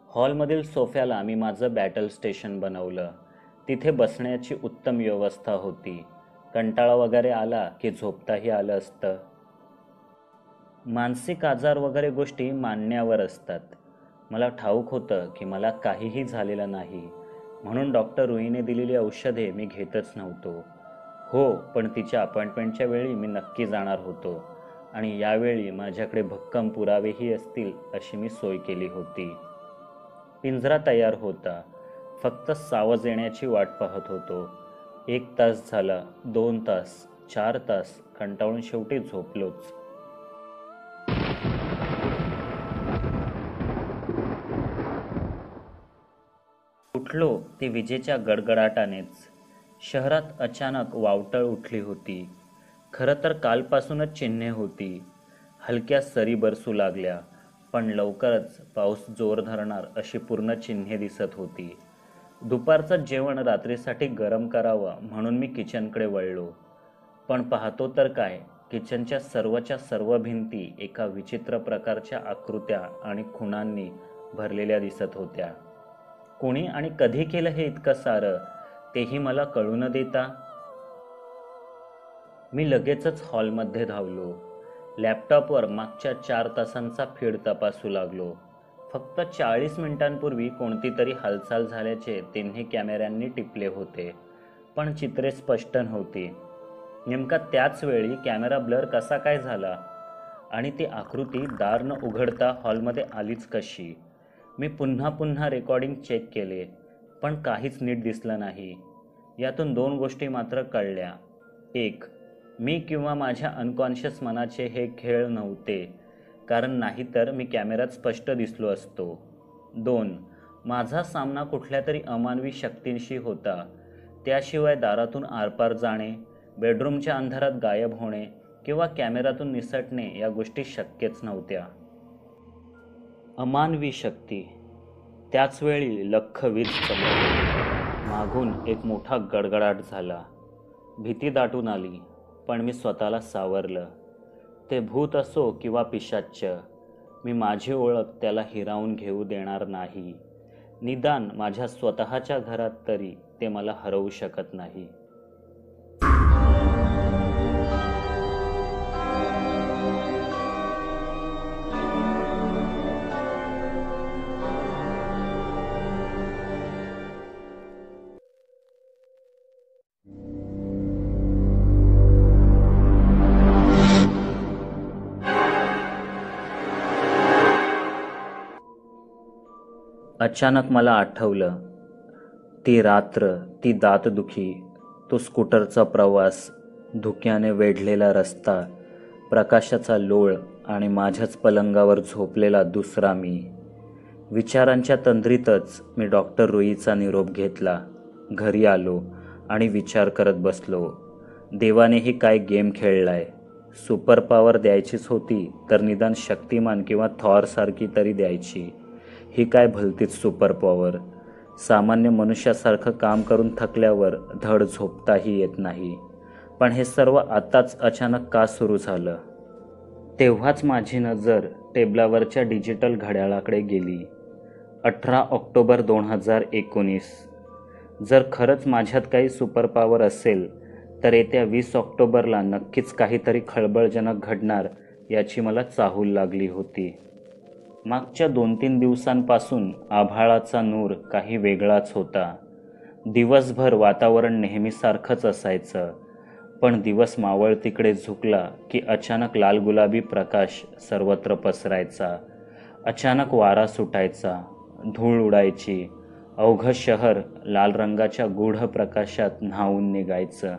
हॉलमधील सोफ्याला मी माझं बॅटल स्टेशन बनवलं. तिथे बसण्याची उत्तम व्यवस्था होती. कंटाळा वगैरे आला की झोपताही आलं असतं. मानसिक आजार वगैरे गोष्टी मानण्यावर असतात. मला ठाऊक होतं की मला काहीही झालेलं नाही, म्हणून डॉक्टर रुईने दिलेली औषधे मी घेतच नव्हतो. हो, पण तिच्या अपॉइंटमेंटच्या वेळी मी नक्की जाणार होतो आणि यावेळी माझ्याकडे भक्कम पुरावेही असतील अशी मी सोय केली होती. पिंजरा तयार होता. फक्त सावज येण्याची वाट पाहत होतो. 1 तास झाला, 2 तास, 4 तास, कंटाळून शेवटी झोपलोच. उठलो ते विजेच्या गडगडाटानेच. शहरात अचानक वावटळ उठली होती. खरं तर कालपासूनच चिन्हे होती. हलक्या सरी बरसू लागल्या, पण लवकरच पाऊस जोर धरणार अशी पूर्ण चिन्हे दिसत होती. दुपारचं जेवण रात्रीसाठी गरम करावं म्हणून मी किचनकडे वळलो. पण पाहतो तर काय, किचनच्या सर्वच्या सर्व भिंती एका विचित्र प्रकारच्या आकृत्या आणि खुणांनी भरलेल्या दिसत होत्या. कोणी आणि कधी केलं हे इतकं सारं, तेही मला कळू न देता? मी लगेचच हॉलमध्ये धावलो. लॅपटॉपवर मागच्या 4 तासांचा फीड तपासू लागलो. फक्त 40 मिनिटांपूर्वी कोणती तरी हालचाल झाल्याचे तिन्ही कॅमेऱ्यांनी टिपले होते, पण चित्रे स्पष्ट नव्हती. नेमका त्याच वेळी कॅमेरा ब्लर कसा काय झाला आणि ती आकृती दार न उघडता हॉलमध्ये आलीच कशी? मी पुन्हा रेकॉर्डिंग चेक केले, पण काहीच नीट दिसलं नाही. यातून 2 गोष्टी मात्र कळल्या. 1, मी किंवा माझ्या अनकॉन्शियस मनाचे हे खेळ नव्हते, कारण नाहीतर मी कॅमेऱ्यात स्पष्ट दिसलो असतो. 2, माझा सामना कुठल्या तरी अमानवी शक्तींशी होता. त्याशिवाय दारातून आरपार जाणे, बेडरूमच्या अंधारात गायब होणे किंवा कॅमेऱ्यातून निसटणे या गोष्टी शक्यच नव्हत्या. अमानवी शक्ती. त्याच वेळी लख्ख वीज चमकली. मागून एक मोठा गडगडाट झाला. भीती दाटून आली, पण मी स्वतःला सावरलं. ते भूत असो किंवा पिशाच्च, मी माझी ओळख त्याला हिरावून घेऊ देणार नाही. निदान माझ्या स्वतःच्या घरात तरी ते मला हरवू शकत नाही. अचानक मला आठवलं, ती रात्र, ती दातदुखी, तो स्कूटरचा प्रवास, धुक्याने वेढलेला रस्ता, प्रकाशाचा लोळ आणि माझ्याच पलंगावर झोपलेला दुसरा मी. विचारांच्या तंद्रीतच मी डॉक्टर रुईचा निरोप घेतला. घरी आलो आणि विचार करत बसलो. देवानेही काय गेम खेळलाय. सुपर पॉवर द्यायचीच होती तर निदान शक्तिमान किंवा थॉरसारखी तरी द्यायची. ही काय भलतीच सुपर पॉवर. सामान्य मनुष्यासारखं काम करून थकल्यावर धड झोपताही येत नाही. पण हे सर्व आताच अचानक का सुरू झालं? तेव्हाच माझी नजर टेबलावरच्या डिजिटल घड्याळाकडे गेली. 18 ऑक्टोबर 2019. जर खरंच माझ्यात काही सुपर पॉवर असेल तर येत्या 20 ऑक्टोबरला नक्कीच काहीतरी खळबळजनक घडणार याची मला चाहूल लागली होती. मागच्या 2-3 दिवसांपासून आभाळाचा नूर काही वेगळाच होता. दिवसभर वातावरण नेहमीसारखंच असायचं, पण दिवस मावळतीकडे झुकला की अचानक लाल गुलाबी प्रकाश सर्वत्र पसरायचा. अचानक वारा सुटायचा, धूळ उडायची, अवघं शहर लाल रंगाच्या गूढ प्रकाशात न्हाऊन निघायचं.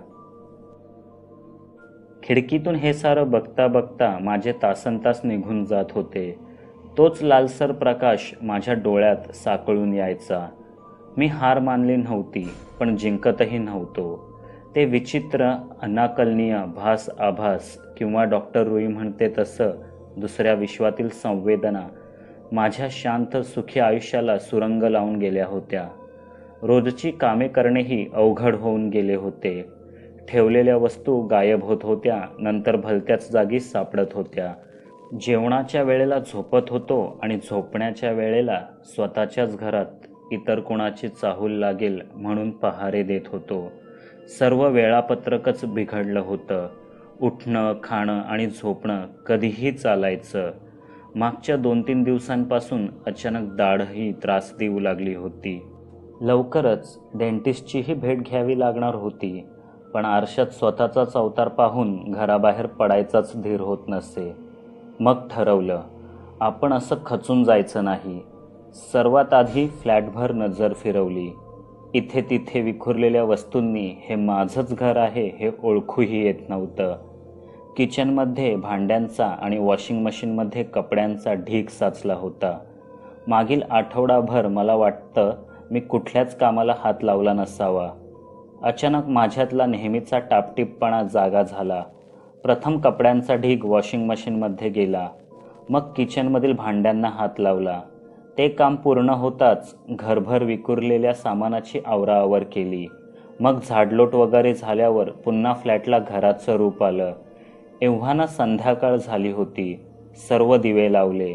खिडकीतून हे सारं बघता बघता माझे तासनतास निघून जात होते. तोच लालसर प्रकाश माझ्या डोळ्यात साकळून यायचा. मी हार मानली नव्हती, पण जिंकतही नव्हतो. ते विचित्र, अनाकलनीय आभास किंवा डॉक्टर रुई म्हणते तसं दुसऱ्या विश्वातील संवेदना माझ्या शांत सुखी आयुष्याला सुरंग लावून गेल्या होत्या. रोजची कामे करणेही अवघड होऊन गेले होते. ठेवलेल्या वस्तू गायब होत होत्या, नंतर भलत्याच जागी सापडत होत्या. जेवणाच्या वेळेला झोपत होतो आणि झोपण्याच्या वेळेला स्वतःच्याच घरात इतर कोणाची चाहूल लागेल म्हणून पहारे देत होतो. सर्व वेळापत्रकच बिघडलं होतं. उठणं, खाणं आणि झोपणं कधीही चालायचं. मागच्या 2-3 दिवसांपासून अचानक दाढही त्रास देऊ लागली होती. लवकरच डेंटिस्टचीही भेट घ्यावी लागणार होती, पण आरशात स्वतःचाच अवतार पाहून घराबाहेर पडायचाच धीर होत नसे. मग ठरवलं, आपण असं खचून जायचं नाही. सर्वात आधी फ्लॅटभर नजर फिरवली. इथे तिथे विखुरलेल्या वस्तूंनी हे माझंच घर आहे हे ओळखूही येत नव्हतं. किचनमध्ये भांड्यांचा आणि वॉशिंग मशीनमध्ये कपड्यांचा ढीग साचला होता. मागील आठवडाभर मला वाटतं मी कुठल्याच कामाला हात लावला नसावा. अचानक माझ्यातला नेहमीचा टापटीपपणा जागा झाला. प्रथम कपड्यांचा ढीग वॉशिंग मशीनमध्ये गेला. मग किचनमधील भांड्यांना हात लावला. ते काम पूर्ण होताच घरभर विखुरलेल्या सामानाची आवराआवर केली. मग झाडलोट वगैरे झाल्यावर पुन्हा फ्लॅटला घराचं रूप आलं. एव्हाना संध्याकाळ झाली होती. सर्व दिवे लावले,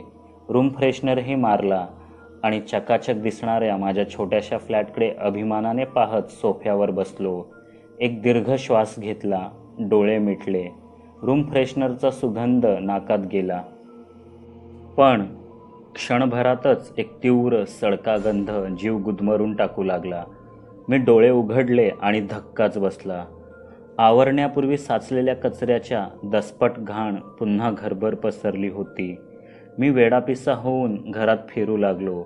रूम फ्रेशनरही मारला आणि चकाचक दिसणाऱ्या माझ्या छोट्याशा फ्लॅटकडे अभिमानाने पाहत सोफ्यावर बसलो. एक दीर्घ श्वास घेतला, डोळे मिटले. रूम फ्रेशनरचा सुगंध नाकात गेला, पण क्षणभरातच एक तीव्र सडका गंध जीव गुदमरून टाकू लागला. मी डोळे उघडले आणि धक्काच बसला. आवरण्यापूर्वी साचलेल्या कचऱ्याच्या दसपट घाण पुन्हा घरभर पसरली होती. मी वेडापिसा होऊन घरात फिरू लागलो.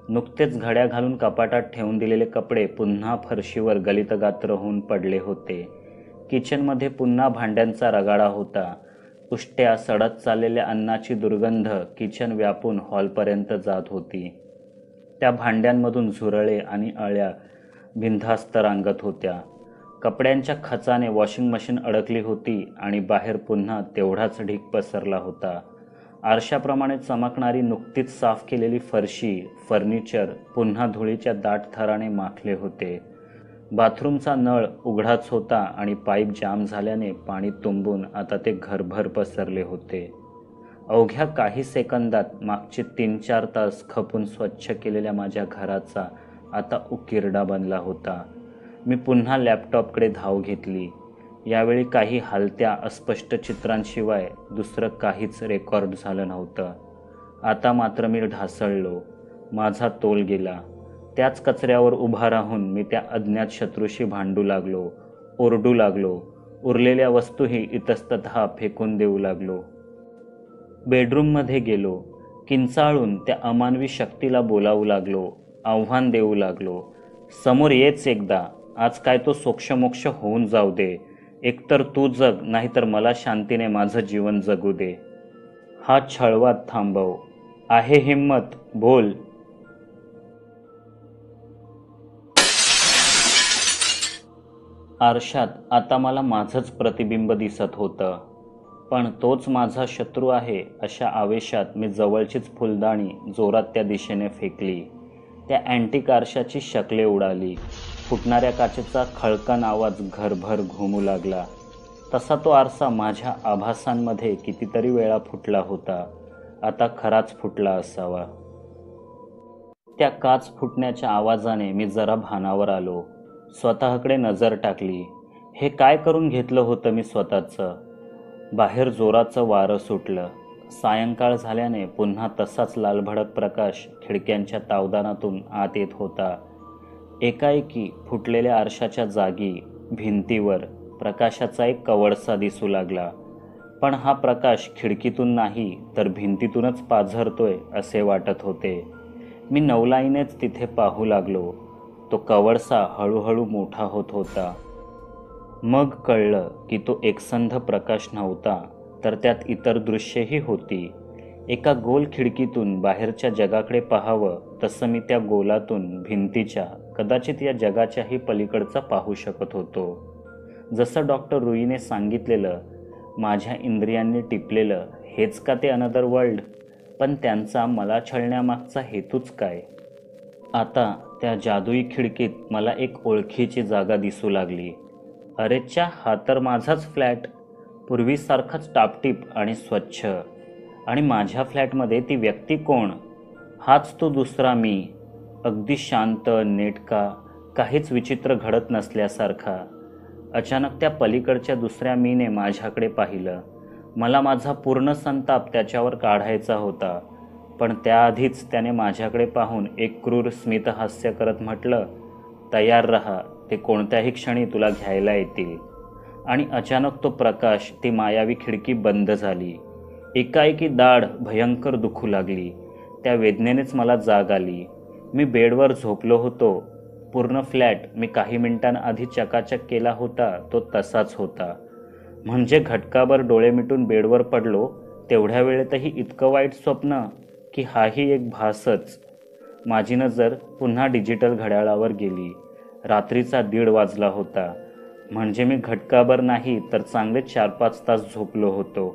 नुकतेच घड्या घालून कपाटात ठेवून दिलेले कपडे पुन्हा फरशीवर गलितगात्र होऊन पडले होते. किचनमध्ये पुन्हा भांड्यांचा रगाडा होता. उष्ट्या सडत चाललेल्या अन्नाची दुर्गंध किचन व्यापून हॉलपर्यंत जात होती. त्या भांड्यांमधून झुरळे आणि अळ्या बिनधास्त रांगत होत्या. कपड्यांच्या खचाने वॉशिंग मशीन अडकली होती आणि बाहेर पुन्हा तेवढाच ढीग पसरला होता. आरशाप्रमाणे चमकणारी नुकतीच साफ केलेली फरशी, फर्निचर पुन्हा धुळीच्या दाट थराने माखले होते. बाथरूमचा नळ उघडाच होता आणि पाईप जाम झाल्याने पाणी तुंबून आता ते घरभर पसरले होते. अवघ्या काही सेकंदात मागचे 3-4 तास खपून स्वच्छ केलेल्या माझ्या घराचा आता उकिरडा बनला होता. मी पुन्हा लॅपटॉपकडे धाव घेतली. यावेळी काही हलत्या अस्पष्ट चित्रांशिवाय दुसरं काहीच रेकॉर्ड झालं नव्हतं. आता मात्र मी ढासळलो. माझा तोल गेला. त्याच कचऱ्यावर उभा राहून मी त्या अज्ञात शत्रूशी भांडू लागलो, ओरडू लागलो. उरलेल्या वस्तूही इतस्ततः फेकून देऊ लागलो. बेडरूममध्ये गेलो. किंचाळून त्या अमानवी शक्तीला बोलावू लागलो, आव्हान देऊ लागलो. समोर येच एकदा. आज काय तो सोक्षमोक्ष होऊन जाऊ दे. एकतर तू जग, नाहीतर मला शांतीने माझं जीवन जगू दे. हा छळवाद थांबव. आहे हिम्मत, बोल. आरशात आता मला माझंच प्रतिबिंब दिसत होतं. पण तोच माझा शत्रू आहे अशा आवेशात मी जवळचीच फुलदाणी जोरात त्या दिशेने फेकली. त्या अँटिक आरशाची शकले उडाली. फुटणाऱ्या काचेचा खळकन आवाज घरभर घुमू लागला. तसा तो आरसा माझ्या आभासांमध्ये कितीतरी वेळा फुटला होता. आता खराच फुटला असावा. त्या काच फुटण्याच्या आवाजाने मी जरा भानावर आलो. स्वतःकडे नजर टाकली. हे काय करून घेतलं होतं मी स्वतःचं? बाहेर जोराचं वारं सुटलं. सायंकाळ झाल्याने पुन्हा तसाच लालभडक प्रकाश खिडक्यांच्या तावदानातून आत येत होता. एकाएकी फुटलेल्या आरशाच्या जागी भिंतीवर प्रकाशाचा एक कवळसा दिसू लागला. पण हा प्रकाश खिडकीतून नाही तर भिंतीतूनच पाझरतोय असे वाटत होते. मी नवलाईनेच तिथे पाहू लागलो. तो कवळसा हळूहळू मोठा होत होता. मग कळलं की तो एकसंध प्रकाश नव्हता, तर त्यात इतर दृश्येही होती. एका गोल खिडकीतून बाहेरच्या जगाकडे पाहावं तसं मी त्या गोलातून भिंतीच्या, कदाचित या जगाच्याही पलीकडचा पाहू शकत होतो. जसं डॉक्टर रुईने सांगितलेलं, माझ्या इंद्रियांनी टिपलेलं हेच का ते अनदर वर्ल्ड? पण त्यांचा मला छळण्यामागचा हेतूच काय? आता त्या जादुई खिडकीत मला एक ओळखीची जागा दिसू लागली. अरेच्या, हा तर माझाच फ्लॅट. पूर्वीसारखाच टापटीप आणि स्वच्छ. आणि माझ्या फ्लॅटमध्ये ती व्यक्ती कोण? हाच तो दुसरा मी. अगदी शांत, नेटका, काहीच विचित्र घडत नसल्यासारखा. अचानक त्या पलीकडच्या दुसऱ्या मीने माझ्याकडे पाहिलं. मला माझा पूर्ण संताप त्याच्यावर काढायचा होता. पण त्याआधीच त्याने माझ्याकडे पाहून एक क्रूर स्मितहास्य करत म्हटलं, तयार रहा, ते कोणत्याही क्षणी तुला घ्यायला येतील. आणि अचानक तो प्रकाश, ती मायावी खिडकी बंद झाली. एकाएकी दाढ भयंकर दुखू लागली. त्या वेदनेनेच मला जाग आली. मी बेडवर झोपलो होतो. पूर्ण फ्लॅट मी काही मिनिटांआधी चकाचक केला होता तो तसाच होता. म्हणजे घटकाभर डोळे मिटून बेडवर पडलो तेवढ्या वेळेतही इतकं वाईट स्वप्न की हाही एक भासच. माझी नजर पुन्हा डिजिटल घड्याळावर गेली. रात्रीचा 1:30 वाजला होता. म्हणजे मी घटकाभर नाही तर चांगले 4-5 तास झोपलो होतो.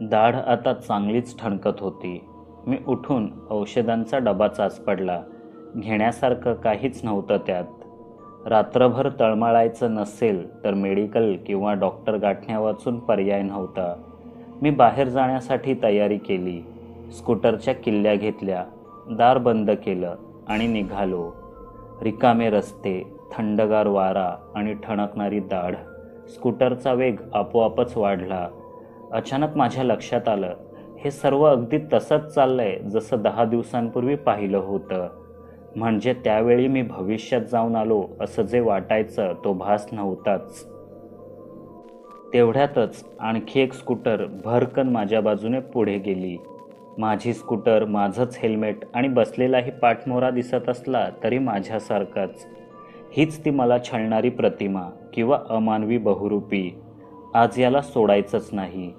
दाढ आता चांगलीच ठणकत होती. मी उठून औषधांचा डबा चाचपडला. घेण्यासारखं काहीच नव्हतं त्यात. रात्रभर तळमळायचं नसेल तर मेडिकल किंवा डॉक्टर गाठण्या वाचून पर्याय नव्हता. मी बाहेर जाण्यासाठी तयारी केली. स्कूटरच्या किल्ल्या घेतल्या, दार बंद केलं आणि निघालो. रिकामे रस्ते, थंडगार वारा आणि ठणकणारी दाढ. स्कूटरचा वेग आपोआपच वाढला. अचानक माझ्या लक्षात आलं, हे सर्व अगदी तसंच चाललंय जसं 10 दिवसांपूर्वी पाहिलं होतं. म्हणजे त्यावेळी मी भविष्यात जाऊन आलो असं जे वाटायचं तो भास नव्हताच. तेवढ्यातच आणखी एक स्कूटर भरकन माझ्या बाजूने पुढे गेली. माझी स्कूटर, माझंच हेल्मेट आणि बसलेलाही पाठमोरा दिसत असला तरी माझ्यासारखाच. हीच ती मला छळणारी प्रतिमा किंवा अमानवी बहुरूपी. आज याला सोडायचंच नाही.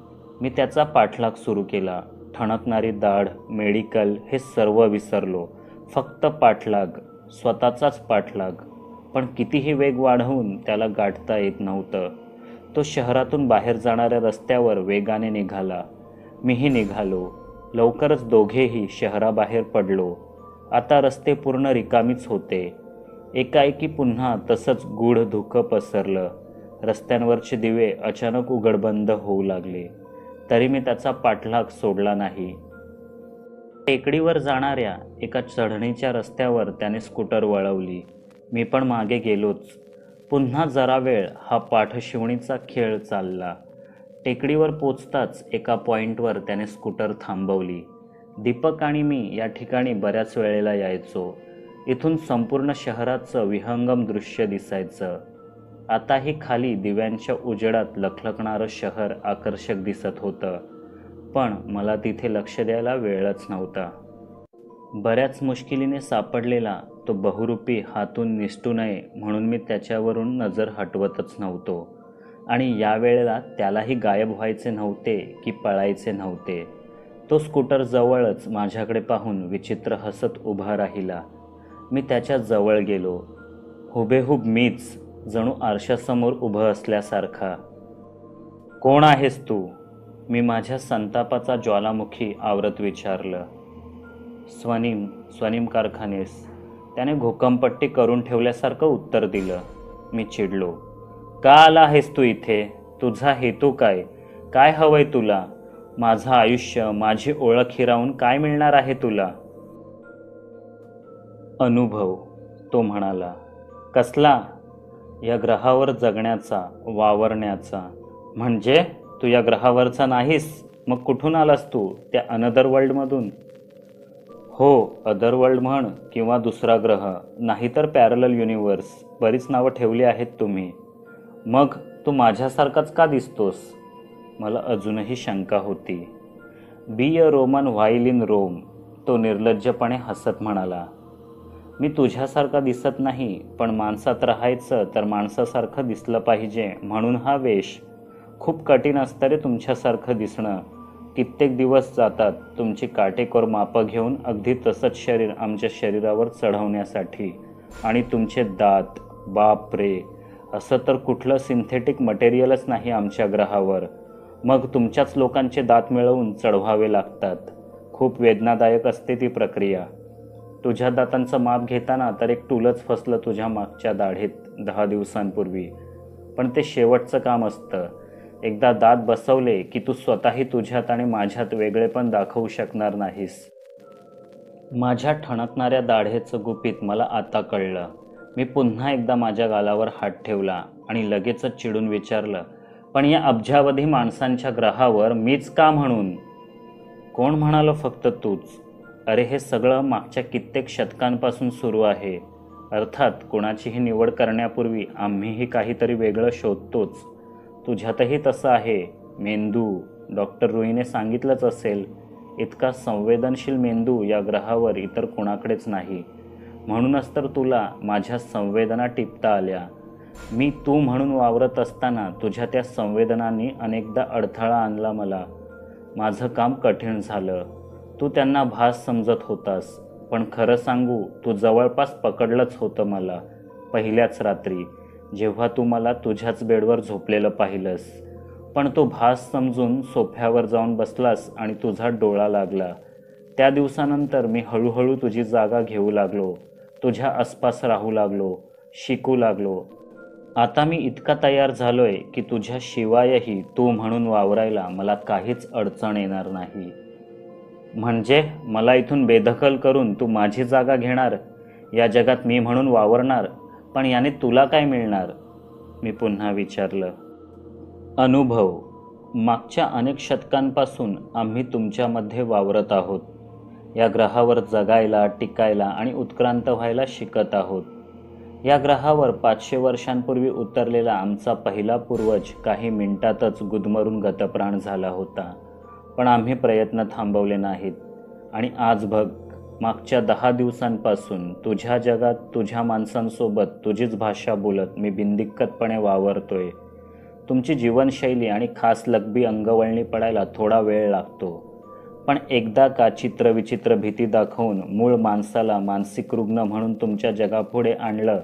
मी त्याचा पाठलाग सुरू केला. ठणकणारी दाढ, मेडिकल हे सर्व विसरलो. फक्त पाठलाग, स्वतःचाच पाठलाग. पण कितीही वेग वाढवून त्याला गाठता येत नव्हतं. तो शहरातून बाहेर जाणाऱ्या रस्त्यावर वेगाने निघाला. मीही निघालो. लवकरच दोघेही शहराबाहेर पडलो. आता रस्ते पूर्ण रिकामीच होते. एकाएकी पुन्हा तसंच गूढ धुकं पसरलं. रस्त्यांवरचे दिवे अचानक उघडबंद होऊ लागले. तरी मी त्याचा पाठलाग सोडला नाही. टेकडीवर जाणाऱ्या एका चढणीच्या रस्त्यावर त्याने स्कूटर वळवली. मी पण मागे गेलोच. पुन्हा जरा वेळ हा पाठशिवणीचा खेळ चालला. टेकडीवर पोचताच एका पॉईंटवर त्याने स्कूटर थांबवली. दीपक आणि मी या ठिकाणी बऱ्याच वेळेला यायचो. इथून संपूर्ण शहराचं विहंगम दृश्य दिसायचं. आताही खाली दिव्यांच्या उजेडात लखलखणारं शहर आकर्षक दिसत होतं, पण मला तिथे लक्ष द्यायला वेळच नव्हता. बऱ्याच मुश्किलीने सापडलेला तो बहुरूपी हातून निसटू नये म्हणून मी त्याच्यावरून नजर हटवतच नव्हतो. आणि यावेळेला त्यालाही गायब व्हायचे नव्हते की पळायचे नव्हते. तो स्कूटर जवळच माझ्याकडे पाहून विचित्र हसत उभा राहिला. मी त्याच्या जवळ गेलो. हुबेहूब मीच, जणू आरशासमोर उभं असल्यासारखा. कोण आहेस तू? मी माझ्या संतापाचा ज्वालामुखी आवरत विचारलं. स्वनिम कारखानेस, त्याने घोकंपट्टी करून ठेवल्यासारखं उत्तर दिलं. मी चिडलो. का आला आहेस तू इथे? तुझा हेतू काय? काय हवंय तुला? माझं आयुष्य, माझी ओळख हिरावून काय मिळणार आहे तुला? अनुभव, तो म्हणाला. कसला? या ग्रहावर जगण्याचा, वावरण्याचा. म्हणजे तू या ग्रहावरचा नाहीस? मग कुठून आलास तू? त्या अनदर वर्ल्डमधून? हो, अदर वर्ल्ड म्हण किंवा दुसरा ग्रह, नाहीतर पॅरलल युनिव्हर्स, बरीच नावं ठेवली आहेत तुम्ही. मग तू माझ्यासारखाच का दिसतोस? मला अजूनही शंका होती. Be a Roman while in Rome, तो निर्लज्जपणे हसत म्हणाला. मी तुझ्यासारखा दिसत नाही, पण माणसात राहायचं तर माणसासारखं दिसलं पाहिजे म्हणून हा वेश. खूप कठीण असतं रे तुमच्यासारखं दिसणं. कित्येक दिवस जातात तुमची काटेकोर मापं घेऊन अगदी तसंच शरीर आमच्या शरीरावर चढवण्यासाठी. आणि तुमचे दात, बाप रे, असं तर कुठलं सिंथेटिक मटेरियलच नाही आमच्या ग्रहावर. मग तुमच्याच लोकांचे दात मिळवून चढवावे लागतात. खूप वेदनादायक असते ती प्रक्रिया. तुझ्या दातांचं माप घेताना तर एक टूलच फसलं तुझ्या मागच्या दाढेत 10 दिवसांपूर्वी. पण ते शेवटचं काम असतं. एकदा दात बसवले की तू स्वतःही तुझ्यात आणि माझ्यात वेगळेपण दाखवू शकणार नाहीस. माझ्या ठणकणाऱ्या दाढेचं गुपित मला आता कळलं. मी पुन्हा एकदा माझ्या गालावर हात ठेवला आणि लगेचच चिडून विचारलं, पण या अब्जावधी माणसांच्या ग्रहावर मीच का म्हणून? कोण म्हणालो फक्त तूच? अरे हे सगळं मागच्या कित्येक शतकांपासून सुरू आहे. अर्थात कुणाचीही निवड करण्यापूर्वी आम्हीही काहीतरी वेगळं शोधतोच. तुझ्यातही तसं आहे. मेंदू, डॉक्टर रुईने सांगितलंच असेल. इतका संवेदनशील मेंदू या ग्रहावर इतर कोणाकडेच नाही. म्हणूनच तर तुला माझ्या संवेदना टिपता आल्या. मी तू म्हणून वावरत असताना तुझ्या त्या संवेदनांनी अनेकदा अडथळा आणला मला. माझं काम कठीण झालं. तू त्यांना भास समजत होतास, पण खरं सांगू तू जवळपास पकडलंच होतं मला पहिल्याच रात्री, जेव्हा तू मला तुझ्याच बेडवर झोपलेलं पाहिलंस. पण तो भास समजून सोफ्यावर जाऊन बसलास आणि तुझा डोळा लागला. त्या दिवसानंतर मी हळूहळू तुझी जागा घेऊ लागलो. तुझ्या आसपास राहू लागलो, शिकू लागलो. आता मी इतका तयार झालोय की तुझ्या शिवायही तू म्हणून वावरायला मला काहीच अडचण येणार नाही. म्हणजे मला इथून बेदखल करून तू माझी जागा घेणार, या जगात मी म्हणून वावरणार, पण याने तुला काय मिळणार? मी पुन्हा विचारलं. अनुभव, मागच्या अनेक शतकांपासून आम्ही तुमच्यामध्ये वावरत आहोत. या ग्रहावर जगायला, टिकायला आणि उत्क्रांत व्हायला शिकत आहोत. या ग्रहावर 500 वर्षांपूर्वी उतरलेला आमचा पहिला पूर्वज काही मिनिटातच गुदमरून गतप्राण झाला होता. पण आम्ही प्रयत्न थांबवले नाहीत. आणि आज बघ, मागच्या 10 दिवसांपासून तुझ्या जगात तुझ्या माणसांसोबत तुझीच भाषा बोलत मी बिनदिक्कतपणे वावरतोय. तुमची जीवनशैली आणि खास लकबी अंगवळणी पडायला थोडा वेळ लागतो. पण एकदा का चित्रविचित्र भीती दाखवून मूळ माणसाला मानसिक रुग्ण म्हणून तुमच्या जगापुढे आणलं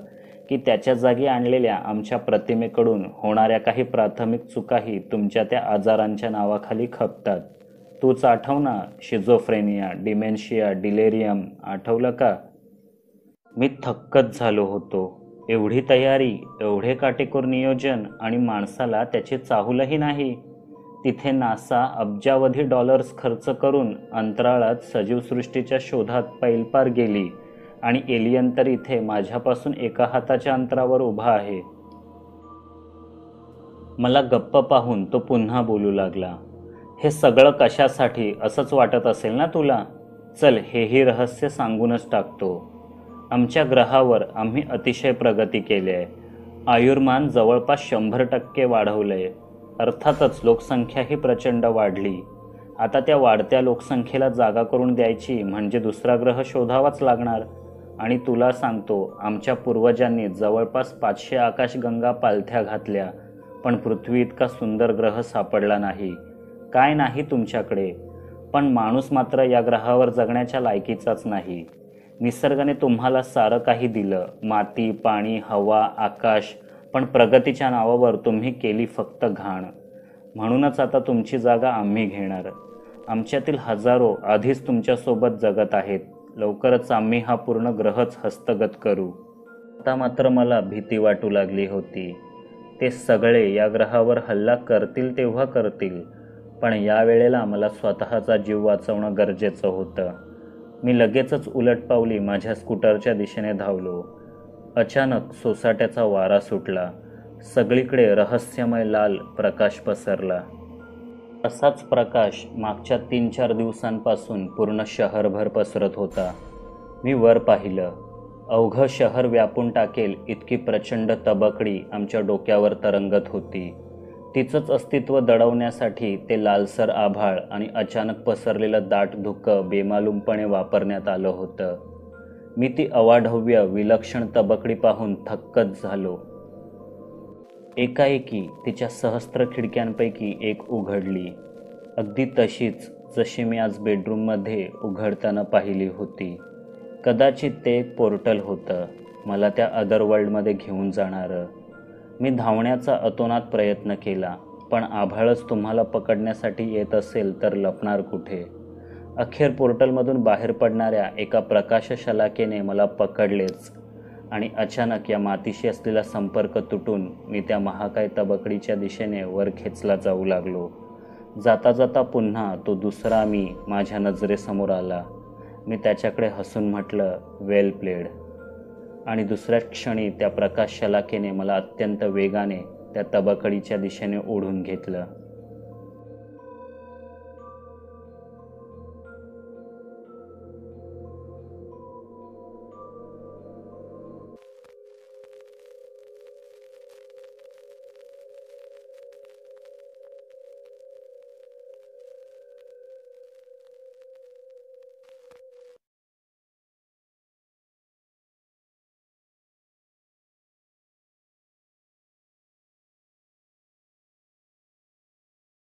की त्याच्या जागी आणलेल्या आमच्या प्रतिमेकडून होणाऱ्या काही प्राथमिक चुकाही तुमच्या त्या आजारांच्या नावाखाली खपतात. तूच आठव ना, शिझोफ्रेनिया, डिमेन्शिया, डिलेरियम, आठवलं का? मी थक्कच झालो होतो. एवढी तयारी, एवढे काटेकोर नियोजन आणि माणसाला त्याची चाहूलही नाही. तिथे नासा अब्जावधी डॉलर्स खर्च करून अंतराळात सजीवसृष्टीच्या शोधात पैलपार गेली आणि एलियन तर इथे माझ्यापासून एका हाताच्या अंतरावर उभा आहे. मला गप्प पाहून तो पुन्हा बोलू लागला. हे सगळं कशासाठी असंच वाटत असेल ना तुला? चल, हेही रहस्य सांगूनच टाकतो. आमच्या ग्रहावर आम्ही अतिशय प्रगती केली आहे. आयुर्मान जवळपास 100% वाढवलंय. अर्थातच लोकसंख्याही प्रचंड वाढली. आता त्या वाढत्या लोकसंख्येला जागा करून द्यायची म्हणजे दुसरा ग्रह शोधावाच लागणार. आणि तुला सांगतो, आमच्या पूर्वजांनी जवळपास 500 आकाशगंगा पालथ्या घातल्या, पण पृथ्वी इतका सुंदर ग्रह सापडला नाही. काय नाही तुमच्याकडे, पण माणूस मात्र या ग्रहावर जगण्याच्या लायकीचाच नाही. निसर्गाने तुम्हाला सारं काही दिलं, माती, पाणी, हवा, आकाश, पण प्रगतीच्या नावावर तुम्ही केली फक्त घाण. म्हणूनच आता तुमची जागा आम्ही घेणार. आमच्यातील हजारो आधीच तुमच्यासोबत जगत आहेत. लवकरच आम्ही हा पूर्ण ग्रहच हस्तगत करू. आता मात्र मला भीती वाटू लागली होती. ते सगळे या ग्रहावर हल्ला करतील तेव्हा करतील, पण यावेळेला मला स्वतःचा जीव वाचवणं गरजेचं होतं. मी लगेचच उलटपावली माझ्या स्कूटरच्या दिशेने धावलो. अचानक सोसाट्याचा वारा सुटला. सगळीकडे रहस्यमय लाल प्रकाश पसरला. असाच प्रकाश मागच्या 3-4 दिवसांपासून पूर्ण शहरभर पसरत होता. मी वर पाहिलं. अवघं शहर व्यापून टाकेल इतकी प्रचंड तबकडी आमच्या डोक्यावर तरंगत होती. तिचंच अस्तित्व दडवण्यासाठी ते लालसर आभाळ आणि अचानक पसरलेलं दाट धुकं बेमालूमपणे वापरण्यात आलं होतं. मी ती अवाढव्य विलक्षण तबकडी पाहून थक्कच झालो. एकाएकी तिच्या सहस्त्र खिडक्यांपैकी एक उघडली, अगदी तशीच जशी मी आज बेडरूममध्ये उघडताना पाहिली होती. कदाचित ते एक पोर्टल होतं, मला त्या अदरवर्ल्डमध्ये घेऊन जाणारं. मी धावण्याचा अतोनात प्रयत्न केला, पण आभाळच तुम्हाला पकडण्यासाठी येत असेल तर लपणार कुठे. अखेर पोर्टलमधून बाहेर पडणाऱ्या एका प्रकाशशलाकेने मला पकडलेच आणि अचानक या मातीशी असलेला संपर्क तुटून मी त्या महाकाय तबकडीच्या दिशेने वर खेचला जाऊ लागलो. जाता जाता पुन्हा तो दुसरा मी माझ्या नजरेसमोर आला. मी त्याच्याकडे हसून म्हटलं, वेल प्लेड. आणि दुसऱ्याच क्षणी त्या प्रकाशशलाकेने मला अत्यंत वेगाने त्या तबकडीच्या दिशेने ओढून घेतलं.